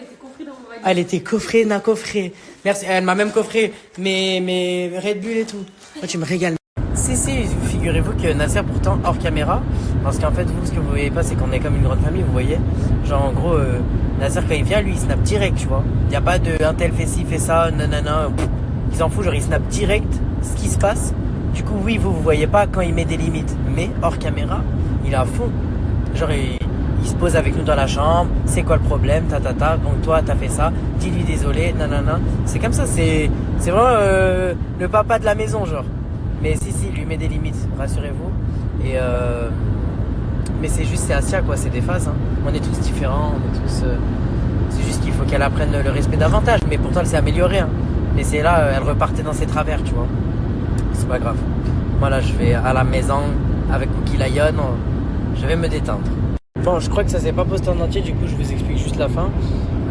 Elle était coffrée, coffrée. Merci. Elle m'a même coffré mes Red Bull et tout. Oh, tu me régales. Si, figurez-vous que Nasser, pourtant, hors caméra, parce qu'en fait, vous, ce que vous voyez pas, c'est qu'on est comme une grande famille, vous voyez. Genre, en gros, Nasser, quand il vient, lui, il snap direct, tu vois. Il n'y a pas de un tel fait ci, fait ça, nanana. Il s'en fout, genre, il snap direct ce qui se passe. Du coup, oui, vous voyez pas quand il met des limites. Mais hors caméra, il est à fond. Genre, il se pose avec nous dans la chambre. C'est quoi le problème? Donc toi, t'as fait ça. Dis-lui désolé, nanana. C'est comme ça, c'est vraiment le papa de la maison, genre. Mais si, il lui met des limites, rassurez-vous. Et mais c'est juste, c'est Asia, quoi. C'est des phases. Hein. On est tous différents, on est tous... c'est juste qu'il faut qu'elle apprenne le respect davantage. Mais pourtant, elle s'est améliorée. Hein. Mais c'est là, elle repartait dans ses travers, tu vois. C'est pas grave. Moi, là, je vais à la maison avec Cookie Lion. Je vais me détendre. Bon, je crois que ça s'est pas posté en entier, du coup je vous explique juste la fin.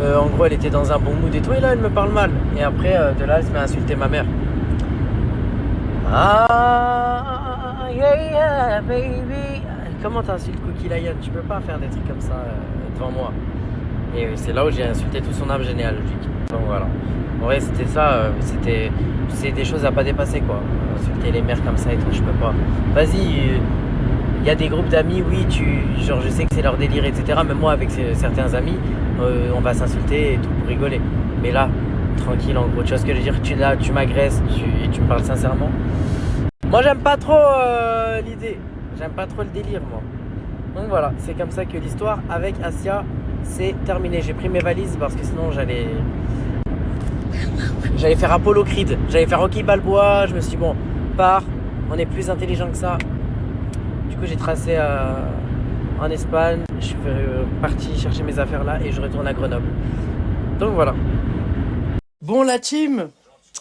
En gros, elle était dans un bon mood et tout, et là elle me parle mal. Et après, de là, elle se met à insulter ma mère. Ah, yeah, baby. Comment t'insultes Cookie Lion? Tu peux pas faire des trucs comme ça devant moi. Et c'est là où j'ai insulté tout son arbre généalogique. Donc voilà. En vrai, c'était ça, c'est des choses à pas dépasser, quoi. Insulter les mères comme ça et tout, je peux pas. Vas-y. Il y a des groupes d'amis, oui, genre je sais que c'est leur délire, etc. Même moi, avec certains amis, on va s'insulter et tout pour rigoler. Mais là, tranquille, en gros, tu vois ce que je veux dire? Tu m'agresses et tu me parles sincèrement. Moi, j'aime pas trop l'idée. J'aime pas trop le délire, moi. Donc voilà, c'est comme ça que l'histoire avec Asia, c'est terminé. J'ai pris mes valises parce que sinon, j'allais faire Apollo Creed. J'allais faire Rocky Balboa. Je me suis dit, bon, pars, on est plus intelligent que ça. Du coup, j'ai tracé en Espagne, je suis parti chercher mes affaires là et je retourne à Grenoble. Donc voilà. Bon, la team,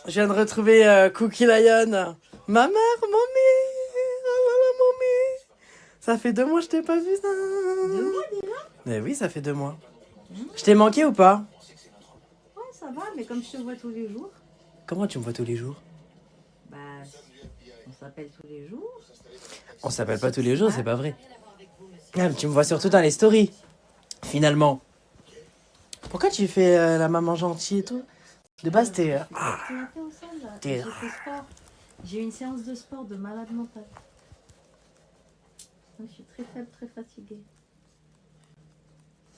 je viens de retrouver Cookie Lion. Ma mère, mamie, ça fait 2 mois que je t'ai pas vu. 2 mois déjà? Mais oui, ça fait 2 mois. Je t'ai manqué ou pas? Ouais, ça va, mais comme je te vois tous les jours. Comment tu me vois tous les jours? Bah, on s'appelle tous les jours. On s'appelle pas tous les jours, c'est pas vrai. Ah, mais tu me vois surtout dans les stories, finalement. Pourquoi tu fais la maman gentille et tout? De base, t'es... Tu m'as fait au sol, là. J'ai fait sport. J'ai eu une séance de sport de malade mental. Je suis très faible, très fatiguée.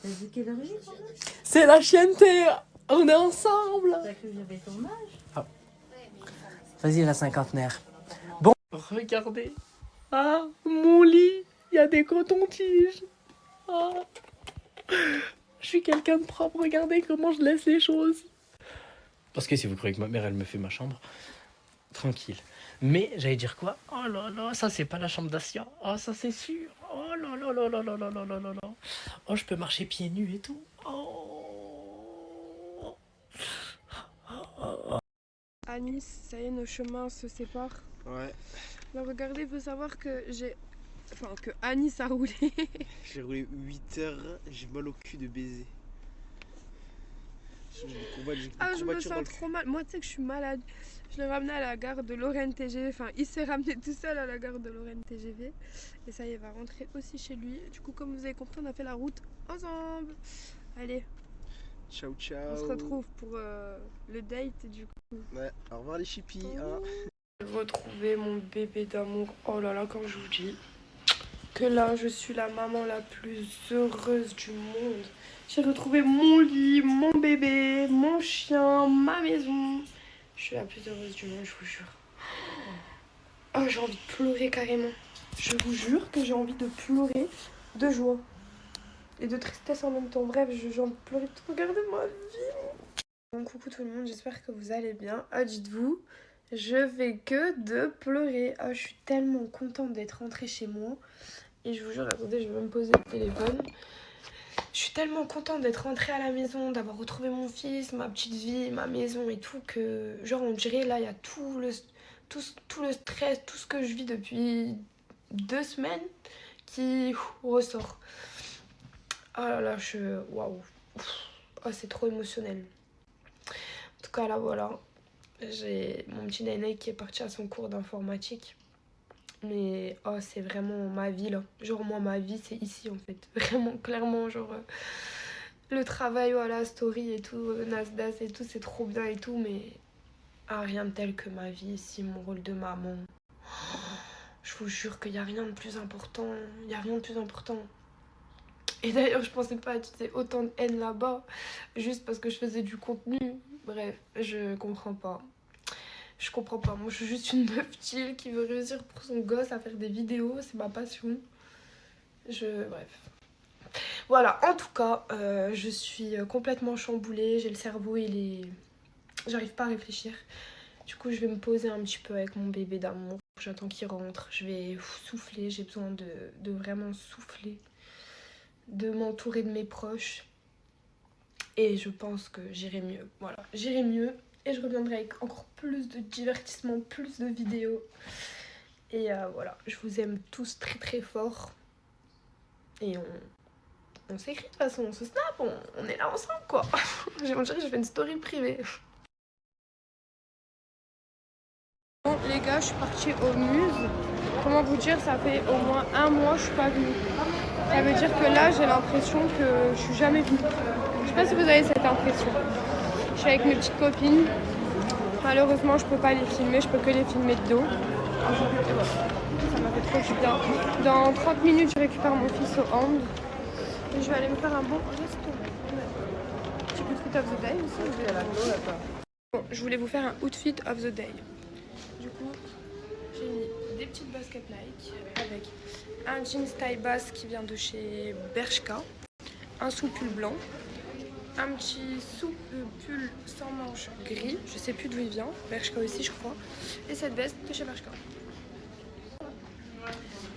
T'as vu quelle heure il est quand même? C'est la chienneté. On est ensemble. T'as cru que j'avais ton âge? Oh. Vas-y, la cinquantenaire. Bon. Regardez. Ah, mon lit, il y a des cotons-tiges. Ah. Je suis quelqu'un de propre, regardez comment je laisse les choses. Parce que si vous croyez que ma mère, elle me fait ma chambre, tranquille. Mais j'allais dire quoi? Oh là là, ça c'est pas la chambre d'Asia. Oh, ça c'est sûr. Oh là là là là là là là là là là. Oh, je peux marcher pieds nus et tout. Oh. À Nice, ça y est, nos chemins se séparent. Ouais. Donc regardez, il faut savoir que j'ai Enfin, que Anis a roulé. J'ai roulé 8 heures, j'ai mal au cul de baiser. J'ai Je me sens trop mal. Moi, tu sais que je suis malade. Je l'ai ramené à la gare de Lorraine TGV. Enfin, il s'est ramené tout seul à la gare de Lorraine TGV. Et ça y est, il va rentrer aussi chez lui. Du coup, comme vous avez compris, on a fait la route ensemble. Allez. Ciao, ciao. On se retrouve pour le date, du coup. Ouais, au revoir les chippies. Hein. J'ai retrouvé mon bébé d'amour. Oh là là, quand je vous dis que là, je suis la maman la plus heureuse du monde. J'ai retrouvé mon lit, mon bébé, mon chien, ma maison. Je suis la plus heureuse du monde, je vous jure. Oh, j'ai envie de pleurer carrément. Je vous jure que j'ai envie de pleurer de joie et de tristesse en même temps. Bref, j'ai envie de pleurer de regarder ma vie. Bon, coucou tout le monde, j'espère que vous allez bien. Ah, dites-vous, je fais que de pleurer. Ah, je suis tellement contente d'être rentrée chez moi. Et je vous jure, attendez, je vais me poser le téléphone. Je suis tellement contente d'être rentrée à la maison, d'avoir retrouvé mon fils, ma petite vie, ma maison et tout, que genre on dirait là, il y a tout le stress, tout ce que je vis depuis 2 semaines qui ressort. Oh là là, waouh. Oh, c'est trop émotionnel. En tout cas, là, voilà. J'ai mon petit Néné qui est parti à son cours d'informatique. Mais oh, c'est vraiment ma vie là. Genre moi ma vie c'est ici en fait. Vraiment clairement genre le travail voilà, story et tout, Nasdaq et tout, c'est trop bien et tout, mais rien de tel que ma vie ici, mon rôle de maman. Oh, je vous jure qu'il n'y a rien de plus important. Il n'y a rien de plus important. Et d'ailleurs je pensais pas utiliser autant de haine là-bas juste parce que je faisais du contenu. Bref, je comprends pas. Je comprends pas, moi je suis juste une meuf chill qui veut réussir pour son gosse à faire des vidéos, c'est ma passion. Bref. Voilà, en tout cas, je suis complètement chamboulée, j'ai le cerveau, j'arrive pas à réfléchir. Du coup, je vais me poser un petit peu avec mon bébé d'amour, j'attends qu'il rentre, je vais souffler, j'ai besoin de vraiment souffler, de m'entourer de mes proches. Et je pense que j'irai mieux, voilà, j'irai mieux. Et je reviendrai avec encore plus de divertissement, plus de vidéos. Et voilà, je vous aime tous très très fort. Et on s'écrit de toute façon, on se snap, on est là ensemble quoi. On dirait que je fais une story privée. Bon les gars, je suis partie au Muse. Comment vous dire, ça fait au moins 1 mois que je suis pas venue. Ça veut dire que là, j'ai l'impression que je suis jamais venue. Je sais pas si vous avez cette impression. Je suis avec mes petites copines. Malheureusement, je peux pas les filmer, je peux que les filmer de dos. Et voilà. Ça m'a fait trop du bien. Dans 30 minutes, je récupère mon fils au hand. Et je vais aller me faire un bon resto. Petit outfit of the day aussi. Bon, je voulais vous faire un outfit of the day. Du coup, j'ai mis des petites baskets Nike avec un jeans taille basse qui vient de chez Bershka, un sous-pull blanc, un petit sous-pull sans manches gris, je sais plus d'où il vient, Bershka aussi je crois, et cette veste de chez Bershka.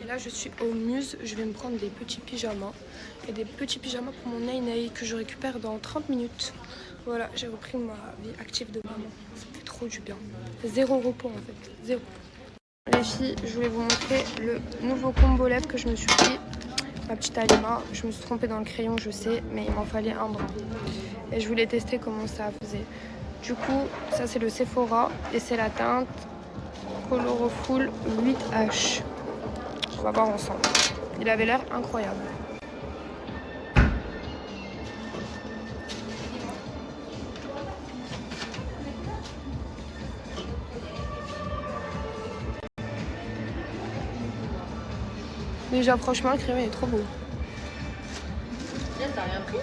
Et là je suis au Muse, je vais me prendre des petits pyjamas, et des petits pyjamas pour mon Ney que je récupère dans 30 minutes. Voilà, j'ai repris ma vie active de maman, ça me fait trop du bien. 0 repos en fait, 0. Les filles, je voulais vous montrer le nouveau combo lèvres que je me suis pris. Ma petite Alima, je me suis trompée dans le crayon, je sais, mais il m'en fallait un bras. Et je voulais tester comment ça faisait. Du coup, ça c'est le Sephora et c'est la teinte Colorful 8H. On va voir ensemble. Il avait l'air incroyable. Déjà franchement le crayon il est trop beau. T'as rien pris?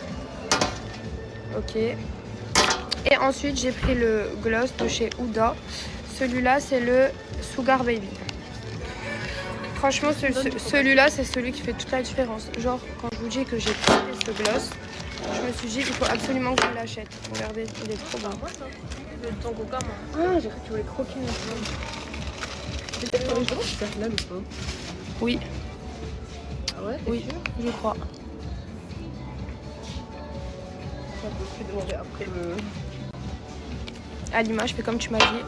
Ok. Et ensuite j'ai pris le gloss de chez Huda. Celui-là c'est le Sugar Baby. Franchement celui-là c'est celui qui fait toute la différence. Genre quand je vous dis que j'ai pris ce gloss, je me suis dit il faut absolument que je l'achète. Regardez, il est trop beau. De ton coca moi. Ah j'ai cru que tu voulais croquer maintenant. C'est là le pot. Oui. Ah ouais? Oui, je crois. On peut plus demander après le... Alima, je fais comme tu m'as dit.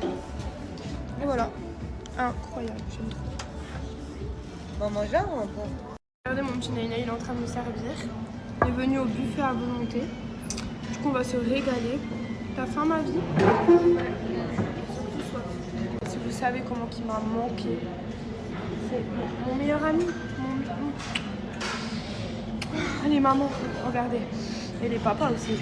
Et voilà. incroyable, j'aime trop. On mange là ou on prend? Regardez mon petit Naïna, il est en train de me servir. Il est venu au buffet à volonté. Du coup, on va se régaler. T'as faim, ma vie? Ouais. Surtout soif. Si vous savez comment il m'a manqué. C'est mon meilleur ami. Les mamans, regardez. Et les papas aussi.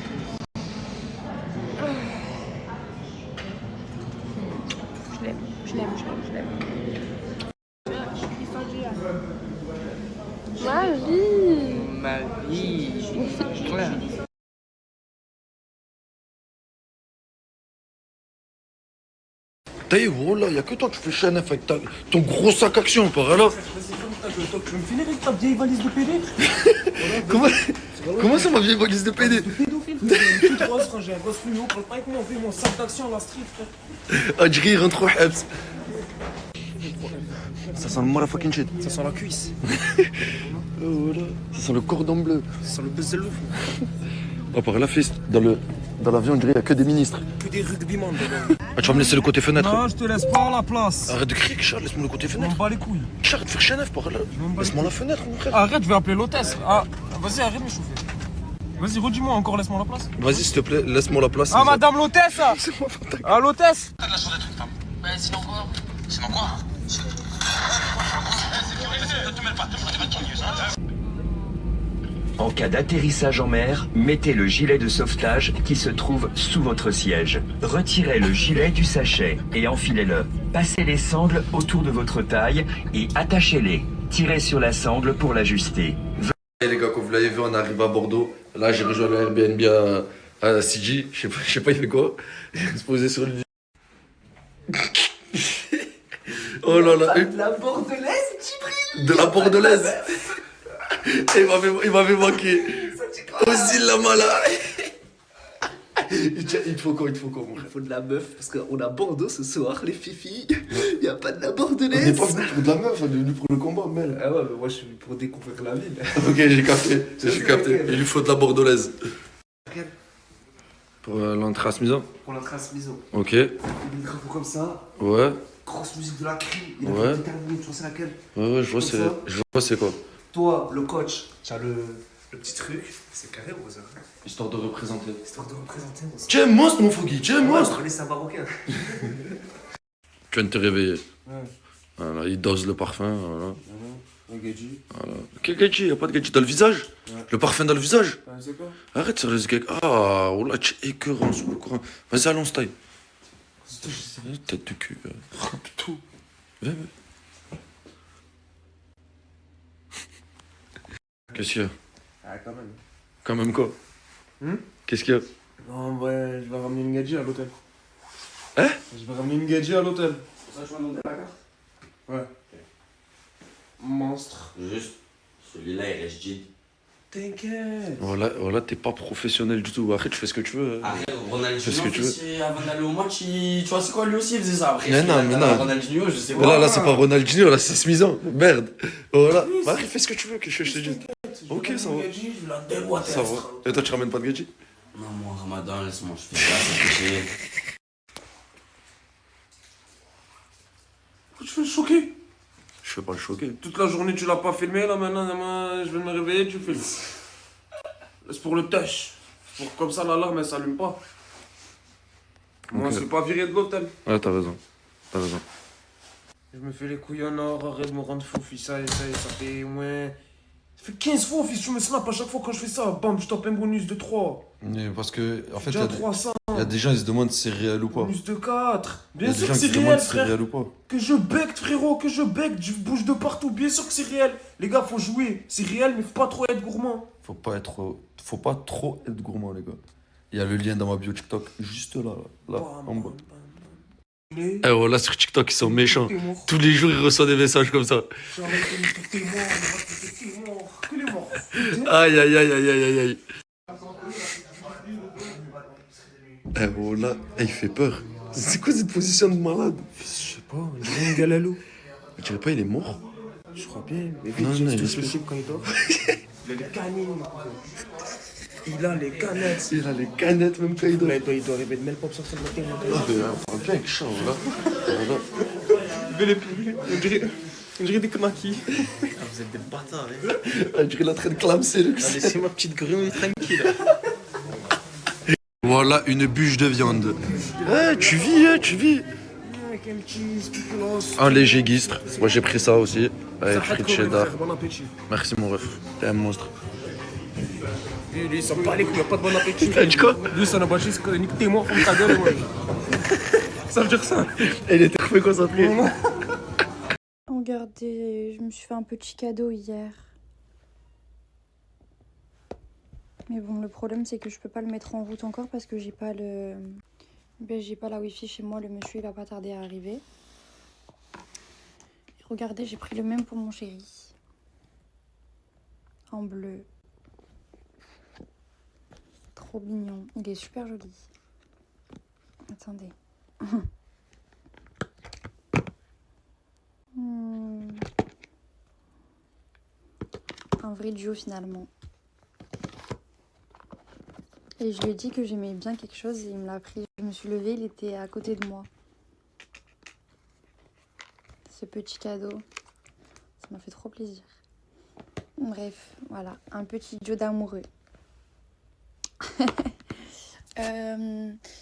Je l'aime, je l'aime, je l'aime, je l'aime. Ma vie. Ma vie. Voilà. T'as voilà, y'a que toi qui fais chaîne avec ton gros sac action par là. Tu veux me filer avec ta vieille valise de PD? Comment ça ma vieille valise de PD? Pédophile, frère. Tu trois quand j'ai un gosse fluo, parle pas avec moi, fais mon sac d'action à la street, frère. Adjri rentre au Habs. Ça sent le motherfucking shit. Ça sent la cuisse. Voilà. Ça sent le cordon bleu. Ça sent le bezelou. Oh, par la fiste, dans l'avion, on dirait qu'il n'y a que des ministres. Que des rugbyman dedans. Ah, tu vas me laisser le côté fenêtre? Non, je te laisse pas la place. Arrête de crier, Charles, laisse-moi le côté fenêtre. Je m'en bats les couilles. Charles, de faire chaîne par là. Laisse-moi la fenêtre, mon frère. Arrête, je vais appeler l'hôtesse. Ah, vas-y, arrête de me chauffer. Vas-y, redis-moi encore, laisse-moi la place. Vas-y, s'il te plaît, laisse-moi la place. Ah, madame l'hôtesse. Ah, l'hôtesse. T'as de la chance d'être une femme. Ben, sinon quoi? Sinon quoi? En cas d'atterrissage en mer, mettez le gilet de sauvetage qui se trouve sous votre siège. Retirez le gilet du sachet et enfilez-le. Passez les sangles autour de votre taille et attachez-les. Tirez sur la sangle pour l'ajuster. Hey les gars, comme vous l'avez vu, on arrive à Bordeaux. Là, j'ai rejoint le Airbnb à CG. Je sais pas, il fait quoi. Il se posait sur le lit. Oh là là. De la bordelaise, Djibril. De la bordelaise. Il m'avait manqué. Aussi la mala. Il te faut quoi, mon frère? Il faut de la meuf, parce qu'on a Bordeaux ce soir, les filles. Il n'y a pas de la bordelaise. On n'est pas venu pour de la meuf, on est venu pour le combat, merde. Ah ouais, mais moi je suis venu pour découvrir la ville. Ok, j'ai capté. Il lui faut de la bordelaise. Pour l'entrée à ce maison? Pour l'entrée à ce maison. Ok. Il y a des drapeaux comme ça. Ouais. Grosse musique de la crime. Il a Ouais. fait déterminer, tu vois c'est laquelle? Ouais, je vois c'est quoi. Toi, le coach, tu as le petit truc. C'est carré, Rosa. Histoire de représenter. Histoire de représenter, Rosa. Tu es un monstre, mon Foggy, tu es un monstre. C'est un marocain. Tu viens de te réveiller. Ouais. Voilà, il dose le parfum. Voilà. Un gadget. Voilà. Quel gadget? Il n'y a pas de gadget dans le visage? Ouais. Le parfum dans le visage? C'est quoi? Arrête sur les gars. Ah, oh là, tu es écœurant sur le courant. Vas-y, allons, style. Tête de cul. Tout. Viens. Qu'est-ce qu'il y a? Ah, quand même. Quand même quoi? Qu'est-ce qu'il y a? Non, ouais, je vais ramener une gadget à l'hôtel. Hein? Je vais ramener une gadget à l'hôtel. Ça, je vais demander la carte? Ouais. Monstre. Juste, celui-là, il reste Jid. T'inquiète. Voilà, t'es pas professionnel du tout. Arrête, tu fais ce que tu veux. Arrête, Ronaldinho, fais ce que tu veux. avant d'aller au match, tu vois, c'est quoi, lui aussi, il faisait ça. Après, Mais non. Ronaldinho, je sais pas. Là, c'est pas Ronaldinho, là, c'est Smizan. Merde. Voilà. Bah, arrête, fais ce que tu veux, que je te dis. Ok, ça va. Ça va. Et toi, tu ramènes pas de gadget? Non, moi, Ramadan, laisse-moi, je fais ça, c'est péché. Pourquoi tu fais le choquer? Je fais pas le choquer. Toute la journée, tu l'as pas filmé, là, maintenant, je vais me réveiller, tu filmes. C'est pour le touch. Pour comme ça, l'alarme, elle s'allume pas. Moi, Ok. je suis pas viré de l'hôtel. Ouais, t'as raison. Je me fais les couilles en or, arrête de me rendre fou, fils. Ça fait au moins... Ça fait 15 fois, fils, tu me snaps à chaque fois quand je fais ça. Bam, je tape un bonus de 3. Mais parce que, en fait, il Déjà 300. y a des gens, ils se demandent si c'est réel ou pas. Bonus de 4. Il y a Bien des sûr gens que qui c'est se demandent réel, si c'est frère. réel ou pas. Que je bec, frérot, que je bec. Je bouge de partout. Bien sûr que c'est réel. Les gars, faut jouer. C'est réel, mais faut pas trop être gourmand. Faut pas trop être gourmand, les gars. Il y a le lien dans ma bio TikTok, juste là, en bas. Eh voilà, sur TikTok, ils sont méchants. Tous les jours, ils reçoivent des messages comme ça. Aïe, aïe, aïe, aïe, aïe, aïe. Eh voilà, il fait peur. C'est quoi cette position de malade? Je sais pas, on dirait un galalou. Je dirais pas, il est mort. Je crois bien. Mais Non, vite, non, je il touche le respire. chip quand il dort. Il a les canines. Il a les canettes. Il a les canettes même quand il dort. Là, il doit arriver de Melpop sur son matin. Ah, mais on parle bien avec Charles, là. Voilà. Levez les pieds. On dirait des knackis. Ah, vous êtes des bâtards, hein. On dirait la train de clamser le Ah, laissez ma petite grenouille tranquille. Voilà une bûche de viande. Tu vis. Avec un petit spéculoos. Un léger guistre. Moi j'ai pris ça aussi. Avec Ça frites rate cheddar. frère, bon appétit. Merci mon ref. T'es un monstre. Lui, il s'en bat les couilles, il a pas de bon appétit. T'as dit quoi? Lui, ça n'a pas juste que nique-tes-moi, ferme ta gueule, moi. Ça veut dire ça. Elle était trop concentrée. Regardez, je me suis fait un petit cadeau hier. Mais bon, le problème c'est que je peux pas le mettre en route encore parce que j'ai pas le... Ben, j'ai pas la wifi chez moi, le monsieur il va pas tarder à arriver. Et regardez, j'ai pris le même pour mon chéri. En bleu. Trop mignon, il est super joli. Attendez. Un vrai duo finalement. Et je lui ai dit que j'aimais bien quelque chose et il me l'a pris. Je me suis levée, il était à côté de moi. Ce petit cadeau, ça m'a fait trop plaisir. Bref, voilà, un petit duo d'amoureux.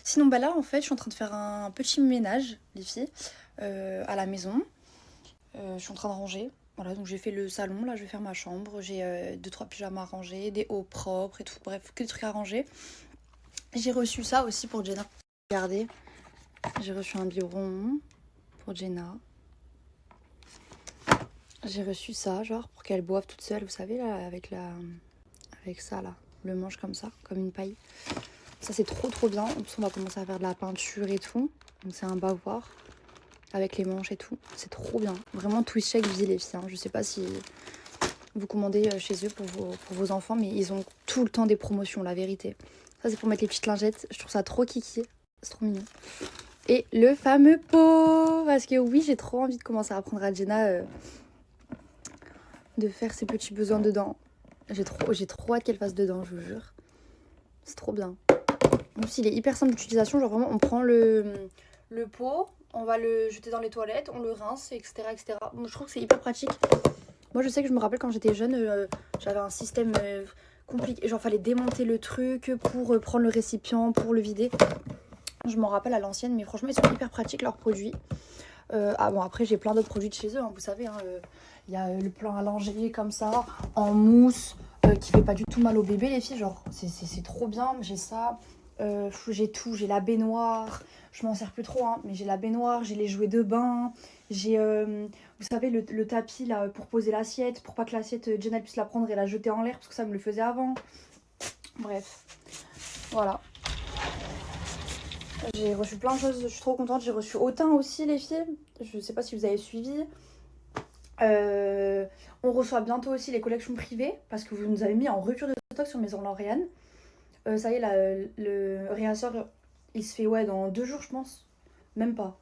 Sinon, bah là, en fait, je suis en train de faire un petit ménage, les filles, à la maison. Je suis en train de ranger. Voilà, donc j'ai fait le salon, là je vais faire ma chambre. J'ai 2-3 pyjamas à ranger, des hauts propres et tout. Bref, que des trucs à ranger. J'ai reçu ça aussi pour Jenna. Regardez, j'ai reçu un biberon pour Jenna. J'ai reçu ça, genre, pour qu'elle boive toute seule, vous savez, là, avec ça, là. Le manche comme ça, comme une paille. Ça, c'est trop bien. En plus, on va commencer à faire de la peinture et tout. Donc, c'est un bavoir. Avec les manches et tout. C'est trop bien. Vraiment, Twist Shake vie les filles. Hein. Je sais pas si vous commandez chez eux pour vos enfants, mais ils ont tout le temps des promotions, la vérité. Ça, c'est pour mettre les petites lingettes. Je trouve ça trop kiki. C'est trop mignon. Et le fameux pot. Parce que oui, j'ai trop envie de commencer à apprendre à Jenna de faire ses petits besoins dedans. J'ai trop hâte qu'elle fasse dedans, je vous jure. C'est trop bien. En plus, il est hyper simple d'utilisation. Genre vraiment, on prend le pot, on va le jeter dans les toilettes, on le rince, etc. etc. Je trouve que c'est hyper pratique. Moi, je sais que je me rappelle quand j'étais jeune, j'avais un système compliqué. Genre, fallait démonter le truc pour prendre le récipient, pour le vider. Je m'en rappelle à l'ancienne, mais franchement, ils sont hyper pratiques, leurs produits. Ah bon, après, j'ai plein d'autres produits de chez eux, hein, vous savez. Il y a le plan à langer comme ça, en mousse, qui fait pas du tout mal au bébé, les filles. Genre, c'est trop bien. J'ai ça. J'ai tout, j'ai la baignoire, je m'en sers plus trop, hein, mais j'ai la baignoire, j'ai les jouets de bain, j'ai, vous savez, le tapis là pour poser l'assiette, pour pas que l'assiette, Jenna puisse la prendre et la jeter en l'air, parce que ça me le faisait avant. Bref, voilà. J'ai reçu plein de choses, je suis trop contente. J'ai reçu Autain aussi, les filles, je sais pas si vous avez suivi. On reçoit bientôt aussi les collections privées, parce que vous nous avez mis en rupture de stock sur Maison Lauriane. Ça y est, là, le réassort, il se fait dans 2 jours, je pense. Même pas.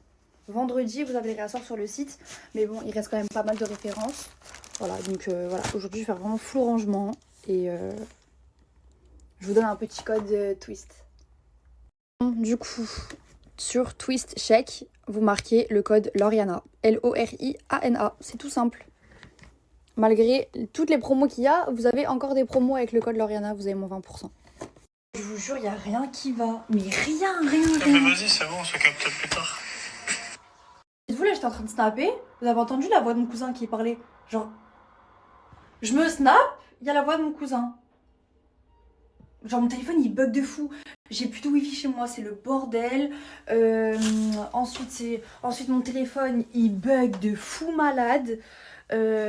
Vendredi, vous avez les réassorts sur le site. Mais bon, il reste quand même pas mal de références. Voilà, donc voilà. Aujourd'hui, je vais faire vraiment full rangement. Et je vous donne un petit code Twist. Du coup, sur Twist Shake, vous marquez le code Lauriana. L-O-R-I-A-N-A. C'est tout simple. Malgré toutes les promos qu'il y a, vous avez encore des promos avec le code Lauriana. Vous avez mon 20%. Je vous jure, il n'y a rien qui va. Mais rien. Mais vas-y, c'est bon, on se capte plus tard. Vous là, j'étais en train de snapper. Vous avez entendu la voix de mon cousin qui parlait. Genre, je me snap, il y a la voix de mon cousin. Genre, mon téléphone, il bug de fou. J'ai plus de wifi chez moi, c'est le bordel. Ensuite, mon téléphone, il bug de fou malade.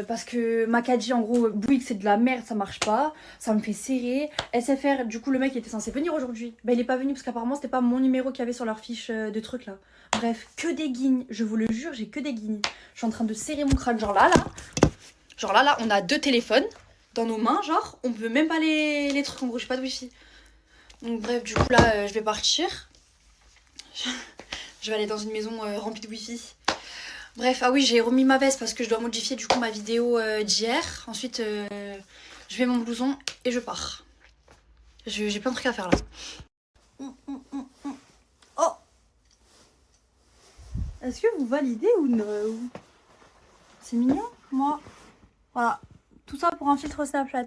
Parce que Macadji en gros Bouygues c'est de la merde, ça marche pas, ça me fait serrer. SFR, du coup le mec il était censé venir aujourd'hui, bah il est pas venu parce qu'apparemment c'était pas mon numéro qu'il y avait sur leur fiche de trucs là. Bref, que des guignes, je vous le jure, j'ai que des guignes. Je suis en train de serrer mon crâne, genre là on a 2 téléphones dans nos mains, genre on peut même pas les trucs, en gros j'ai pas de wifi. Donc bref, du coup là je vais partir. Je vais aller dans une maison remplie de wifi. Bref, ah oui, j'ai remis ma veste parce que je dois modifier du coup ma vidéo d'hier. Ensuite, je mets mon blouson et je pars. J'ai plein de trucs à faire là. Oh! Est-ce que vous validez ou non? C'est mignon, moi. Voilà. Tout ça pour un filtre Snapchat.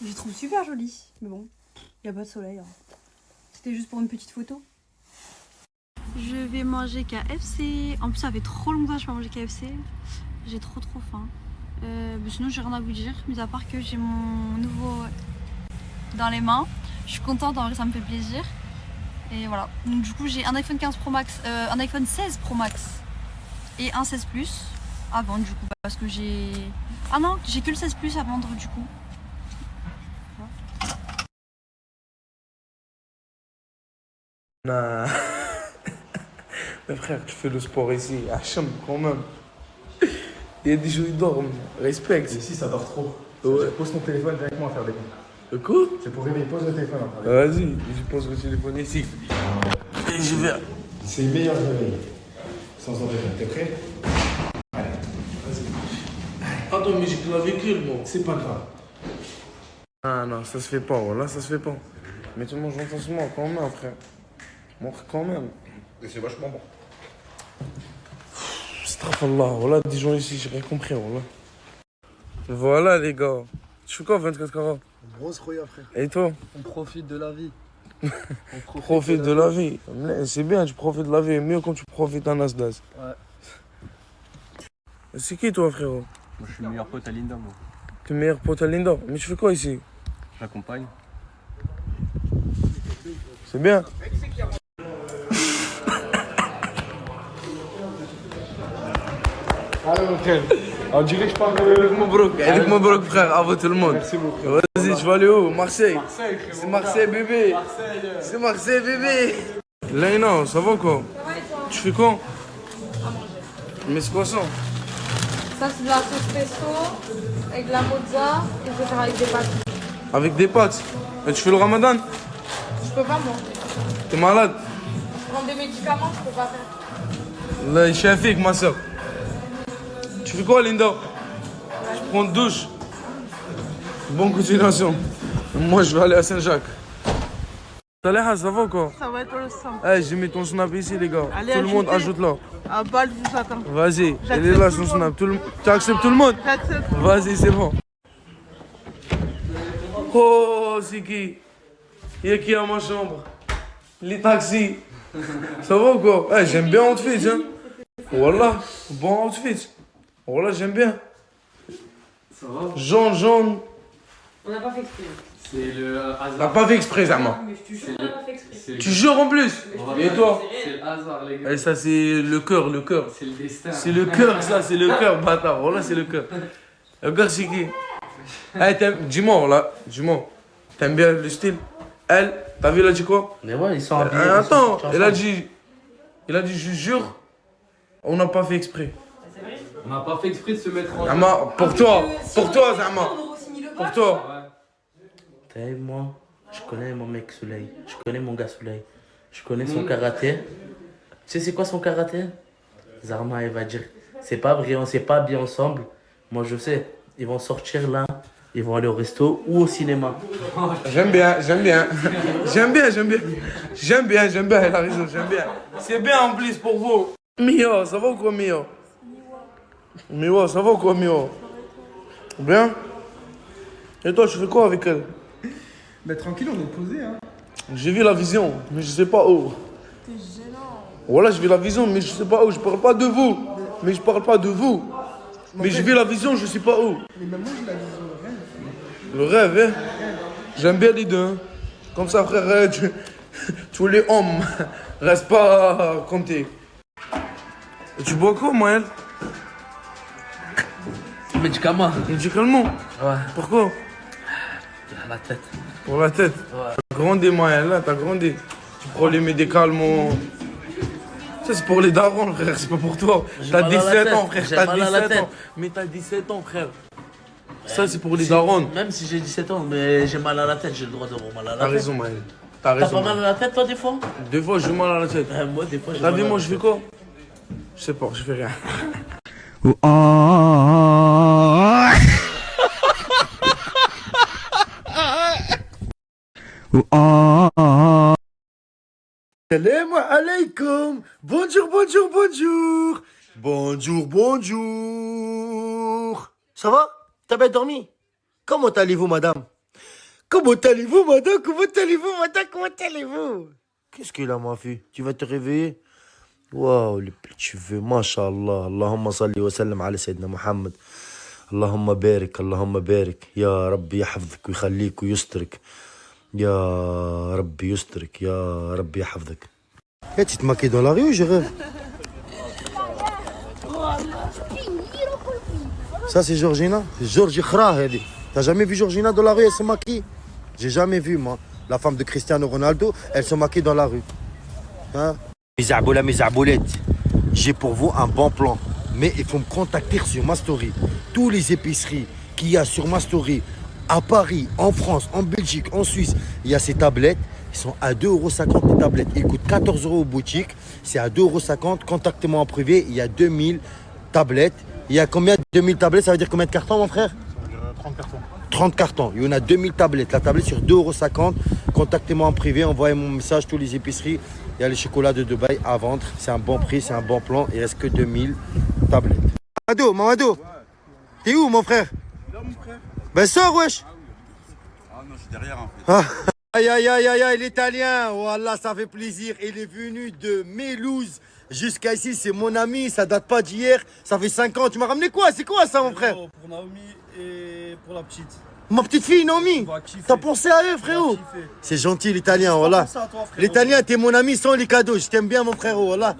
Je le trouve super joli. Mais bon, il n'y a pas de soleil. Hein. C'était juste pour une petite photo. Je vais manger KFC. En plus, ça fait trop longtemps que je n'ai pas mangé KFC. J'ai trop faim. Mais sinon, j'ai rien à vous dire. Mais à part que j'ai mon nouveau dans les mains. Je suis contente, en vrai, ça me fait plaisir. Et voilà. Donc, du coup, j'ai un iPhone 15 Pro Max, un iPhone 16 Pro Max et un 16 Plus à vendre, du coup. Parce que j'ai. Ah non, j'ai que le 16 Plus à vendre, du coup. Non. Mais frère, tu fais le sport ici, Hacham quand même. Il y a des gens qui dorment, respect. Ici ça dort trop. Ouais. Pose ton téléphone directement à faire des comptes. Quoi? C'est pour réveiller, pose le téléphone. Vas-y, je pose le téléphone ici. Et je vais. C'est le meilleur réveil. Sans en rêver. T'es prêt? Allez, vas-y. Attends, mais j'ai que la véhicule, moi. C'est pas grave. Ah non, ça se fait pas, voilà, ça se fait pas. Mais tu manges intensément quand même, frère. Montre quand même. Et c'est vachement bon. Astaghfirullah, voilà, des gens ici, j'ai rien compris, voilà. Voilà, les gars. Tu fais quoi, 24 carats? Grosse roya, frère. Et toi? On profite de la vie. On profite de la vie. C'est bien, tu profites de la vie. Mieux quand tu profites d'un Asdas. Ouais. C'est qui, toi, frérot? Moi, je suis le meilleur pote à Linda, moi. T'es meilleur pote à Linda. Mais tu fais quoi ici? Je l'accompagne. C'est bien. Allez, mon frère. On dirait que je parle de. Avec Mabrouk, frère, à vous tout le monde. Merci beaucoup. Vas-y, tu vas aller où? Marseille. Marseille, c'est Marseille, bébé. C'est Marseille, bébé. Laina, ça va quoi? Tu fais quoi? Mais c'est quoi ça? Ça, c'est de la sauce pesto avec de la mozza et je vais faire avec des pâtes. Avec des pâtes? Et tu fais le ramadan? Je peux pas, moi. T'es malade? Je prends des médicaments, je peux pas faire. Là, je suis avec ma soeur. Tu fais quoi, Linda? Je prends une douche. Bonne continuation. Moi, je vais aller à Saint-Jacques. Saléha, ça va quoi? Ça va être le sang. Eh, j'ai mis ton snap ici, les gars. Allez, tout le monde, ajoutez. ajoute-là. À balle, vous attends. Vas-y, elle J'accepte est là, tout son le snap. monde. Tu acceptes tout le monde? J'accepte. Vas-y, c'est bon. Oh, c'est qui? Il y a qui à ma chambre? Les taxis. Ça va ou quoi? Eh, j'aime bien outfit, hein. Voilà, bon outfit. Voilà, j'aime bien. Ça va? Jaune. On n'a pas fait exprès. C'est le hasard. T'as pas fait exprès, Zama. Mais je te jure, on n'a pas fait exprès. Tu jures en plus? Et toi? C'est le hasard, les gars. Et ça, c'est le cœur. C'est le destin. C'est le cœur, ça, c'est le cœur, bâtard. Voilà, c'est le cœur. Le cœur, c'est qui? Eh, dis-moi, là, dis-moi. T'aimes bien le style? Elle, t'as vu, elle a dit quoi? Mais ouais, ils sont habillés. Attends, elle a dit, je jure, on n'a pas fait exprès. On n'a pas fait exprès de se mettre en. Zama, pour toi, Zama. Pour toi. T'as vu, moi, je connais mon mec Soleil. Je connais mon gars Soleil. Je connais son karaté. Tu sais, c'est quoi son karaté? Zarma, elle va dire, c'est pas vrai, on s'est pas bien ensemble. Moi, je sais, ils vont sortir là. Ils vont aller au resto ou au cinéma. J'aime bien. J'aime bien, elle a raison, j'aime bien. C'est bien en plus pour vous. Mio, ça va ou quoi, Mio? Mio, ça va ou quoi, Mio? Bien? Et toi, tu fais quoi avec elle? Mais tranquille, on est posé, hein. J'ai vu la vision, mais je sais pas où. T'es gênant. Voilà, j'ai vu la vision, mais je sais pas où. Je parle pas de vous. Mais je parle pas de vous. Mais j'ai vu la vision, je sais pas où. Mais même moi, j'ai la vision de rêve. Le rêve, hein? J'aime bien les deux. Hein. Comme ça, frère, tous les hommes, reste pas à compter. Et tu bois quoi, Maël? Médicaments. Médicalement? Ouais. Pourquoi? La tête. Pour la tête? Ouais. T'as grandi, Maël, là, t'as grandi. Tu prends les médicaments. Ça, c'est pour les darons, frère, c'est pas pour toi. T'as 17 ans, frère, t'as 17 ans. Mais t'as 17 ans, frère. Ça, c'est pour les darons. Même si j'ai 17 ans, mais j'ai mal à la tête, j'ai le droit d'avoir mal à la tête. T'as raison, Maël. T'as pas mal à la tête, toi, des fois? Des fois, j'ai mal à la tête. Moi, des fois, j'ai T'as mal vu, à moi, la je fais tête. quoi? Je sais pas, je fais rien. Salam alaikum. Bonjour, bonjour, bonjour. Bonjour, bonjour. Ça va? T'as bien dormi? Comment allez-vous, madame? Comment allez-vous, madame? Comment allez-vous, madame? Comment allez-vous? Qu'est-ce qu'il a, ma fille? Tu vas te réveiller? Waouh, les petits cheveux, mashallah. Allahumma salli wa sallam ala Sayyidina Muhammad. Allahumma barik, Allahumma barik. Ya Rabbi yahfظك ويخليك ويسترك. Ya Rabbi yustrik, Ya Rabbi yahfظك. Eh, tu te maquilles dans la rue ou je rêve? Ça c'est Georgina? C'est Georgie Khra, hadi. T'as jamais vu Georgina dans la rue, elle se maquille? J'ai jamais vu, moi. La femme de Cristiano Ronaldo, elle se maquille dans la rue. Hein? Mes arboulas, mes arboulettes, j'ai pour vous un bon plan. Mais il faut me contacter sur ma story. Toutes les épiceries qu'il y a sur ma story, à Paris, en France, en Belgique, en Suisse, il y a ces tablettes. Ils sont à 2,50 € les tablettes. Ils coûtent 14 € aux boutiques. C'est à 2,50 €. Contactez-moi en privé. Il y a 2000 tablettes. Il y a combien de 2000 tablettes? Ça veut dire combien de cartons, mon frère? 30 cartons. 30 cartons. Il y en a 2000 tablettes. La tablette sur 2,50 €. Contactez-moi en privé. Envoyez mon message. Tous les épiceries. Il y a les chocolats de Dubaï à vendre. C'est un bon prix. C'est un bon plan. Il reste que 2000 tablettes. Mamadou. T'es où, mon frère? Là, mon frère. Ben, sors, wesh. Ah non, je suis derrière, en fait. Ah. Aïe, aïe, aïe, aïe, aïe, l'italien. Wallah, ça fait plaisir. Il est venu de Mélouse jusqu'à ici. C'est mon ami. Ça date pas d'hier. Ça fait 5 ans. Tu m'as ramené quoi? C'est quoi ça, mon frère? Pour Naomi et pour la petite. Ma petite fille, Naomi. T'as pensé à eux, frérot? C'est gentil, l'italien, voilà. L'italien, t'es mon ami sans les cadeaux. Je t'aime bien, mon frérot, voilà.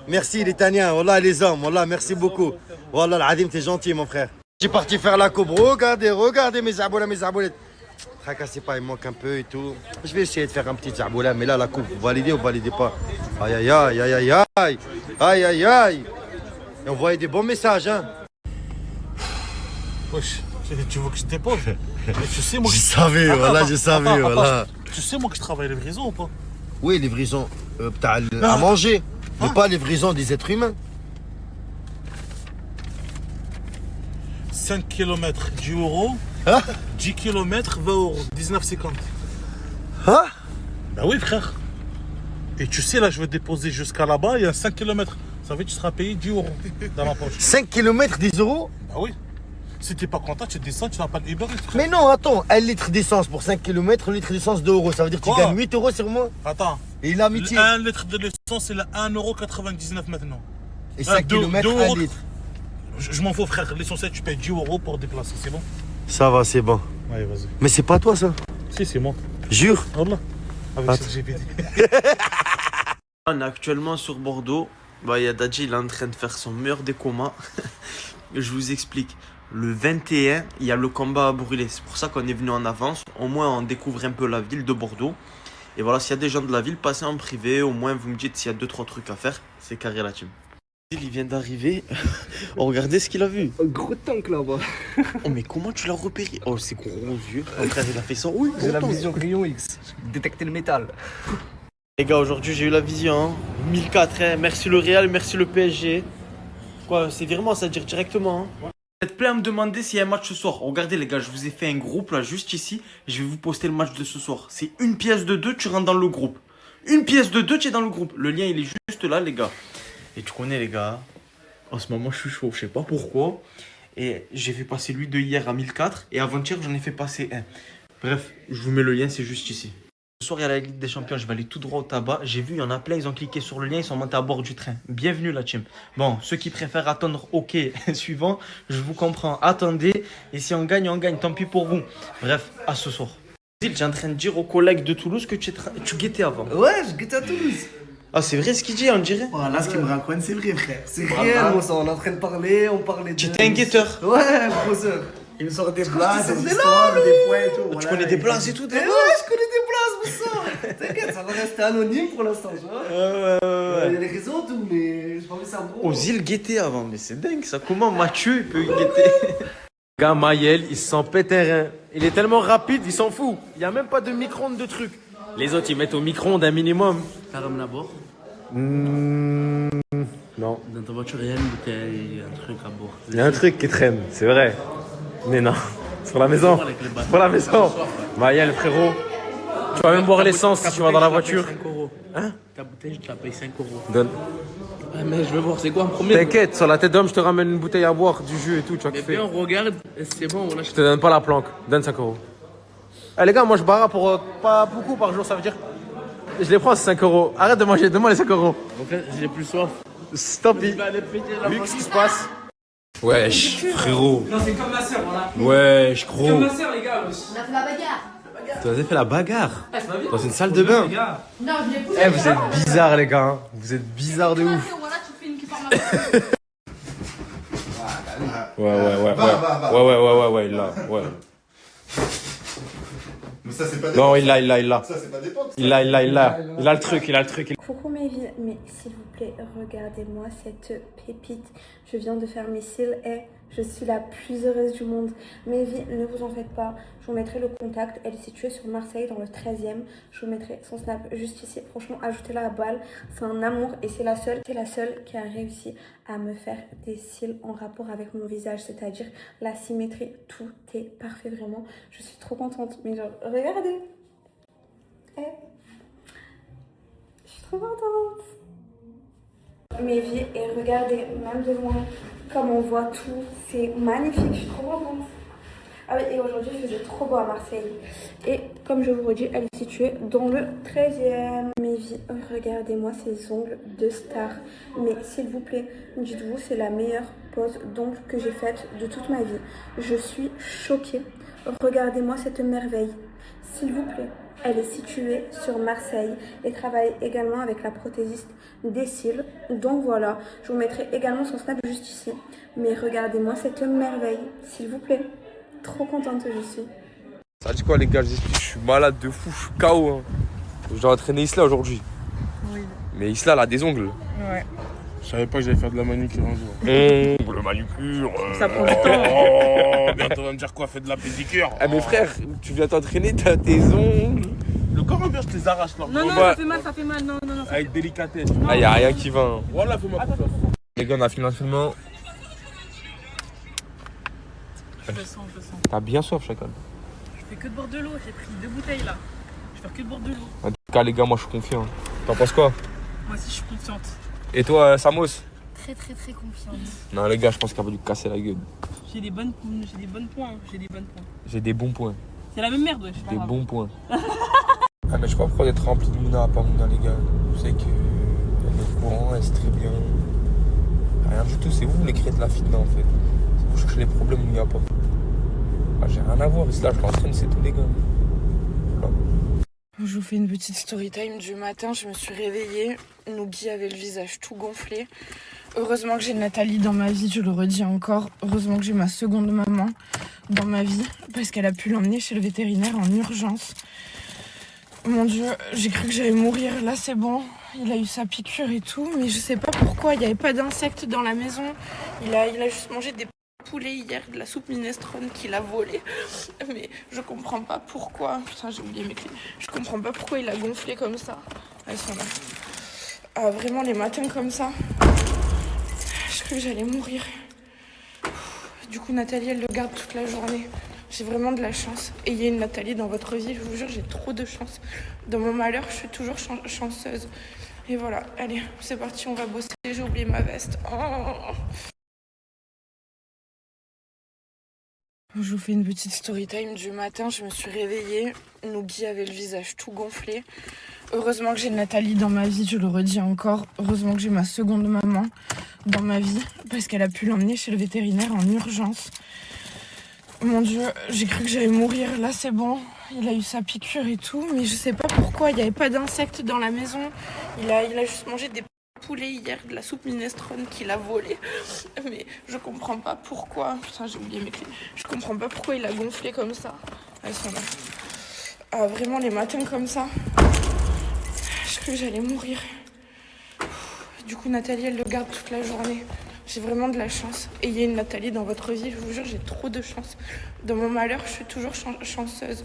Merci, l'italien, voilà, les hommes, voilà, merci beaucoup. Voilà, l'Adim, t'es gentil, mon frère. J'ai parti faire la coupe. Regardez mes arboulettes. Tracassez pas, il manque un peu et tout. Je vais essayer de faire un petit zarboula, mais là, la coupe, vous validez ou vous validez pas? Aïe, aïe, aïe, aïe, aïe, aïe. Aïe, aïe, aïe. Et on voyait des bons messages, hein. Wesh, tu veux que je dépose? Tu sais, moi, Je savais, voilà, je savais, voilà. Tu sais, moi, que je travaille livraison ou pas? Oui, livraison à manger, mais pas livraison des êtres humains. 5 km 10 €, 10 km 20 €, 19,50. Hein? Bah oui, frère. Et tu sais, là, je vais déposer jusqu'à là-bas, il y a 5 km. Ça veut dire que tu seras payé 10 € dans la poche. 5 km 10 €? Bah oui. Si t'es pas content, tu descends, tu n'as pas de Uber. Mais non, attends, 1 litre d'essence pour 5 km, 1 litre d'essence 2 €. Ça veut dire que tu gagnes 8 € sur moi? Attends. Et l'amitié? 1 litre de l'essence, c'est le 1,99 € maintenant. Et 5 km, 1 litre. Je m'en fous, frère.Essentiel, tu payes 10 € pour déplacer, c'est bon? Ça va, c'est bon. Allez, vas-y. Mais c'est pas toi, ça? Si, c'est moi. Jure? Wallah. Avec Attends. cette GPT. On est actuellement sur Bordeaux. Bah, y a Dadji, il est en train de faire son meilleur des comas. Je vous explique. Le 21, il y a le combat à brûler. C'est pour ça qu'on est venu en avance. Au moins, on découvre un peu la ville de Bordeaux. Et voilà, s'il y a des gens de la ville, passez en privé. Au moins, vous me dites s'il y a 2-3 trucs à faire. C'est carré la team. Il vient d'arriver. Oh, regardez ce qu'il a vu. Un gros tank là-bas. Oh, mais comment tu l'as repéré? Oh, c'est gros yeux. Mon frère, il a fait ça. Oui, J'ai la gros vision rayon X. Détecter le métal. Les gars, aujourd'hui j'ai eu la vision, hein. 1004, hein. Merci le Real, merci le PSG. Quoi, c'est virement, ça veut dire directement, hein. Vous êtes plein à me demander s'il y a un match ce soir. Regardez les gars, je vous ai fait un groupe là, juste ici. Je vais vous poster le match de ce soir. C'est une pièce de 2, tu rentres dans le groupe. Une pièce de 2, tu es dans le groupe. Le lien, il est juste là, les gars. Et tu connais les gars, en ce moment je suis chaud, je sais pas pourquoi. Et j'ai fait passer lui de hier à 1004 et avant-hier j'en ai fait passer un. Bref, je vous mets le lien, c'est juste ici. Ce soir, il y a la Ligue des Champions, je vais aller tout droit au tabac. J'ai vu, il y en a plein, ils ont cliqué sur le lien, ils sont montés à bord du train. Bienvenue la team. Bon, ceux qui préfèrent attendre, ok, suivant, je vous comprends. Attendez, et si on gagne, tant pis pour vous. Bref, à ce soir. J'ai en train de dire aux collègues de Toulouse que tu guettais avant. Ouais, je guette à Toulouse. Ah, c'est vrai ce qu'il dit, on dirait. Voilà, ce qu'il me raconte, c'est vrai, frère. C'est réel, mon sang. On est en train de parler, on parlait de. Tu étais un guetteur. Ouais, professeur. Il me sort des blagues, des histoires, des points et tout. Tu connais des blagues et tout, Ouais, je connais des blagues, mon sang. T'inquiète, ça va rester anonyme pour l'instant, tu vois. Ouais. Il y a les réseaux, tout, mais j'ai pas vu ça en gros. Aux îles guettait avant, mais c'est dingue ça. Comment Mathieu il peut guetter? Gars, Maël, il s'en pète un rein. Il est tellement rapide, il s'en fout. Il n'y a même pas de micro-ondes de truc. Les autres, ils mettent au micro-ondes un minimum. Karam Labor. Non. Dans ta voiture, il y a un truc à bord. Il y a un truc qui traîne, c'est vrai. Mais non. Sur la maison. Sur la maison. Maël, frérot. Tu vas même boire l'essence si tu vas dans la voiture. Hein? Ta bouteille, je te la paye 5 €. Donne. Ah, mais je veux voir, c'est quoi en premier? T'inquiète, sur la tête d'homme, je te ramène une bouteille à boire, du jus et tout, tu vas Mais kiffer. bien, on regarde, c'est bon, voilà. Je te donne pas la planque, donne 5 €. Eh les gars, moi je barre pour pas beaucoup par jour, ça veut dire. Je les prends, c'est 5 €. Arrête de manger, donne-moi les 5 €. En fait, j'ai plus soif. Stop, Je vais aller péter la Luc, qu'est-ce qui machine. se passe? Wesh, frérot. Non, c'est comme ma soeur, voilà. Wesh, C'est gros. comme ma soeur, les gars. aussi. On a fait la bagarre. Tu as fait la bagarre Ah, c'est pas bien. dans une salle de bain. Les gars. Non, je l'ai poussé. Eh, vous êtes bizarres, les gars. Hein. Vous êtes bizarres de ouf. Voilà, tu fais une qui parle Ouais, là. Ouais. Mais ça, c'est pas des Non, potes, il l'a. Ça, c'est pas des potes. Il a le truc, il a le truc. Coucou mes vies, mais s'il vous plaît, regardez-moi cette pépite. Je viens de faire mes cils et je suis la plus heureuse du monde. Mes vies, ne vous en faites pas. Je vous mettrai le contact. Elle est située sur Marseille, dans le 13e. Je vous mettrai son snap juste ici. Franchement, ajoutez-la à balle. C'est un amour et c'est la seule qui a réussi à me faire des cils en rapport avec mon visage. C'est-à-dire la symétrie. Tout est parfait, vraiment. Je suis trop contente. Mais genre, regardez. Eh. Je suis trop contente. Mes vies, et regardez, même de loin, comme on voit tout, c'est magnifique, je suis trop contente. Ah oui, et aujourd'hui, il faisait trop beau à Marseille. Et comme je vous redis, elle est située dans le 13e. Mes vies, regardez-moi ces ongles de star. Mais s'il vous plaît, dites-vous, c'est la meilleure pose d'ongles que j'ai faite de toute ma vie. Je suis choquée. Regardez-moi cette merveille. S'il vous plaît. Elle est située sur Marseille et travaille également avec la prothésiste des cils. Donc voilà, je vous mettrai également son snap juste ici. Mais regardez-moi cette merveille, s'il vous plaît. Trop contente je suis. Ça dit quoi les gars, je suis malade de fou, je suis KO. Hein. Je dois entraîner Isla aujourd'hui. Oui. Mais Isla elle a des ongles. Ouais. Je savais pas que j'allais faire de la manucure un jour. Le manucure. Ça prend du temps. Oh, bientôt on va me dire quoi, fais de la pédicure. Eh mais frère, tu viens t'entraîner, t'as tes ongles. Le corps en je te les arrache là. Non, non, ça fait mal, non. Avec délicatesse. Ah, y'a rien qui va. Hein. Voilà, fais-moi confiance. Les gars, on a fini l'entraînement. Je le sens. T'as bien soif, chacal. Je fais que de boire de l'eau, j'ai pris 2 bouteilles là. Je vais faire que de boire de l'eau. En tout cas, les gars, moi je suis confiant. T'en penses quoi? Moi aussi, je suis confiante. Et toi, Samos? Très confiante. Non, les gars, je pense qu'il va lui casser la gueule. J'ai des bonnes points. J'ai des bons points. C'est la même merde, ouais. Des bons points. Ah, mais je sais pas pourquoi d'être rempli de Mouna à pas Mouna, les gars. Je sais que elle est au courant, elle sait très bien. Rien du tout, c'est vous les créez de la fitna en fait. C'est vous cherchez les problèmes où il n'y a pas. Ah, j'ai rien à voir, ici là je l'entraîne, c'est tout les gars. Voilà. Je vous fais une petite story time du matin. Je me suis réveillée. Nougi avait le visage tout gonflé. Heureusement que j'ai Nathalie dans ma vie, je le redis encore. Heureusement que j'ai ma seconde maman dans ma vie parce qu'elle a pu l'emmener chez le vétérinaire en urgence. Mon Dieu, j'ai cru que j'allais mourir. Là, c'est bon. Il a eu sa piqûre et tout. Mais je sais pas pourquoi. Il n'y avait pas d'insectes dans la maison. Il a juste mangé des poulets hier, de la soupe minestrone qu'il a volée. Mais je comprends pas pourquoi. Putain, j'ai oublié mes clés. Je comprends pas pourquoi il a gonflé comme ça. Elles sont là. Ah, vraiment, les matins comme ça. Je crois que j'allais mourir. Du coup, Nathalie, elle le garde toute la journée. J'ai vraiment de la chance. Ayez une Nathalie dans votre vie, je vous jure, j'ai trop de chance. Dans mon malheur, je suis toujours chanceuse. Et voilà, allez, c'est parti, on va bosser. J'ai oublié ma veste. Oh. Je vous fais une petite story time du matin. Je me suis réveillée. Nougi avait le visage tout gonflé. Heureusement que j'ai Nathalie dans ma vie, je le redis encore. Heureusement que j'ai ma seconde maman dans ma vie parce qu'elle a pu l'emmener chez le vétérinaire en urgence. Mon Dieu, j'ai cru que j'allais mourir. Là, c'est bon. Il a eu sa piqûre et tout. Mais je sais pas pourquoi. Il n'y avait pas d'insectes dans la maison. Il a juste mangé des poulets hier, de la soupe minestrone qu'il a volée. Mais je comprends pas pourquoi. Putain, j'ai oublié mes clés. Je comprends pas pourquoi il a gonflé comme ça. Elles sont là. Ah, vraiment, les matins comme ça. Je crois que j'allais mourir. Du coup, Nathalie, elle le garde toute la journée. J'ai vraiment de la chance. Ayez une Nathalie dans votre vie, je vous jure, j'ai trop de chance. Dans mon malheur, je suis toujours chanceuse.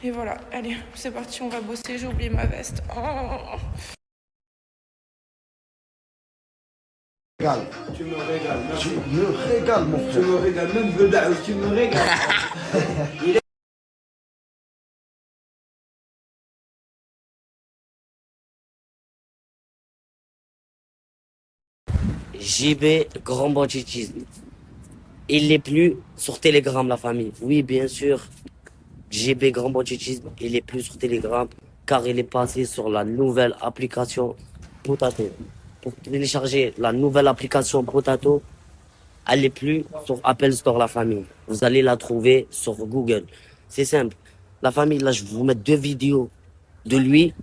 Et voilà, allez, c'est parti, on va bosser. J'ai oublié ma veste. Oh. Tu me régales. Tu me régales, mon frère. Tu me régales, même Bedal, tu me régales. JB Grand Banditisme. Il n'est plus sur Telegram, la famille. Oui, bien sûr. JB Grand Banditisme, il n'est plus sur Telegram car il est passé sur la nouvelle application Potato. Pour télécharger la nouvelle application Potato, elle n'est plus sur Apple Store, la famille. Vous allez la trouver sur Google. C'est simple. La famille, là, je vais vous mettre 2 vidéos de lui.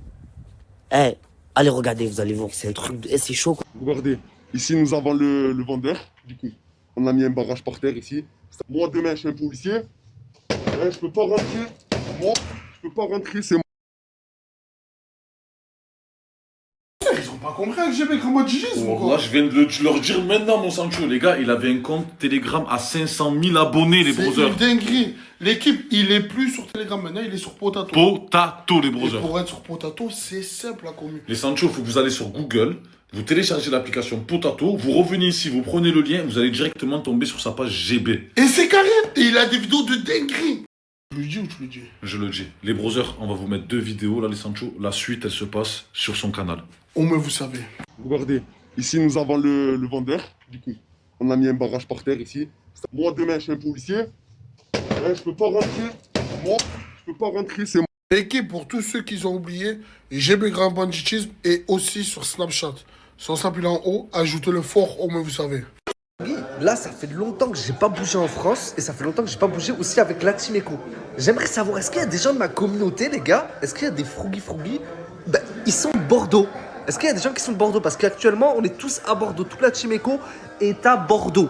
Eh, allez regarder, vous allez voir, c'est un truc, c'est chaud. Regardez, ici nous avons le vendeur, du coup. On a mis un barrage par terre ici. Moi demain je suis un policier. Je peux pas rentrer. Moi, je peux pas rentrer, c'est moi. Ils ont pas compris avec GB Grand Banditisme ou Là, quoi? je viens de leur dire maintenant, mon Sancho, les gars, il avait un compte Telegram à 500 000 abonnés, les C'est brothers. une dinguerie. L'équipe, il est plus sur Telegram maintenant, il est sur Potato. Potato, les Et brothers. pour être sur Potato, c'est simple la commune. Les Sancho, il faut que vous allez sur Google, vous téléchargez l'application Potato, vous revenez ici, vous prenez le lien, vous allez directement tomber sur sa page GB. Et c'est carré. Et il a des vidéos de dinguerie. Tu le dis ou tu le dis? Je le dis. Les brothers, on va vous mettre 2 vidéos, là, les Sancho. La suite, elle se passe sur son canal. Au moins, vous savez. Regardez, ici nous avons le vendeur, du coup. On a mis un barrage par terre ici. Moi demain je suis un policier. Je peux pas rentrer. Moi, je peux pas rentrer, c'est moi. L'équipe, pour tous ceux qui ont oublié, GB Grand Banditisme est aussi sur Snapchat. Son snap il est en haut, ajoutez-le fort, au moins vous savez. Là, ça fait longtemps que j'ai pas bougé en France et ça fait longtemps que j'ai pas bougé aussi avec la Team Echo. J'aimerais savoir, est-ce qu'il y a des gens de ma communauté, les gars? Est-ce qu'il y a des Frougui? Ben, ils sont de Bordeaux. Est-ce qu'il y a des gens qui sont de Bordeaux? Parce qu'actuellement, on est tous à Bordeaux. Toute la Team Echo est à Bordeaux.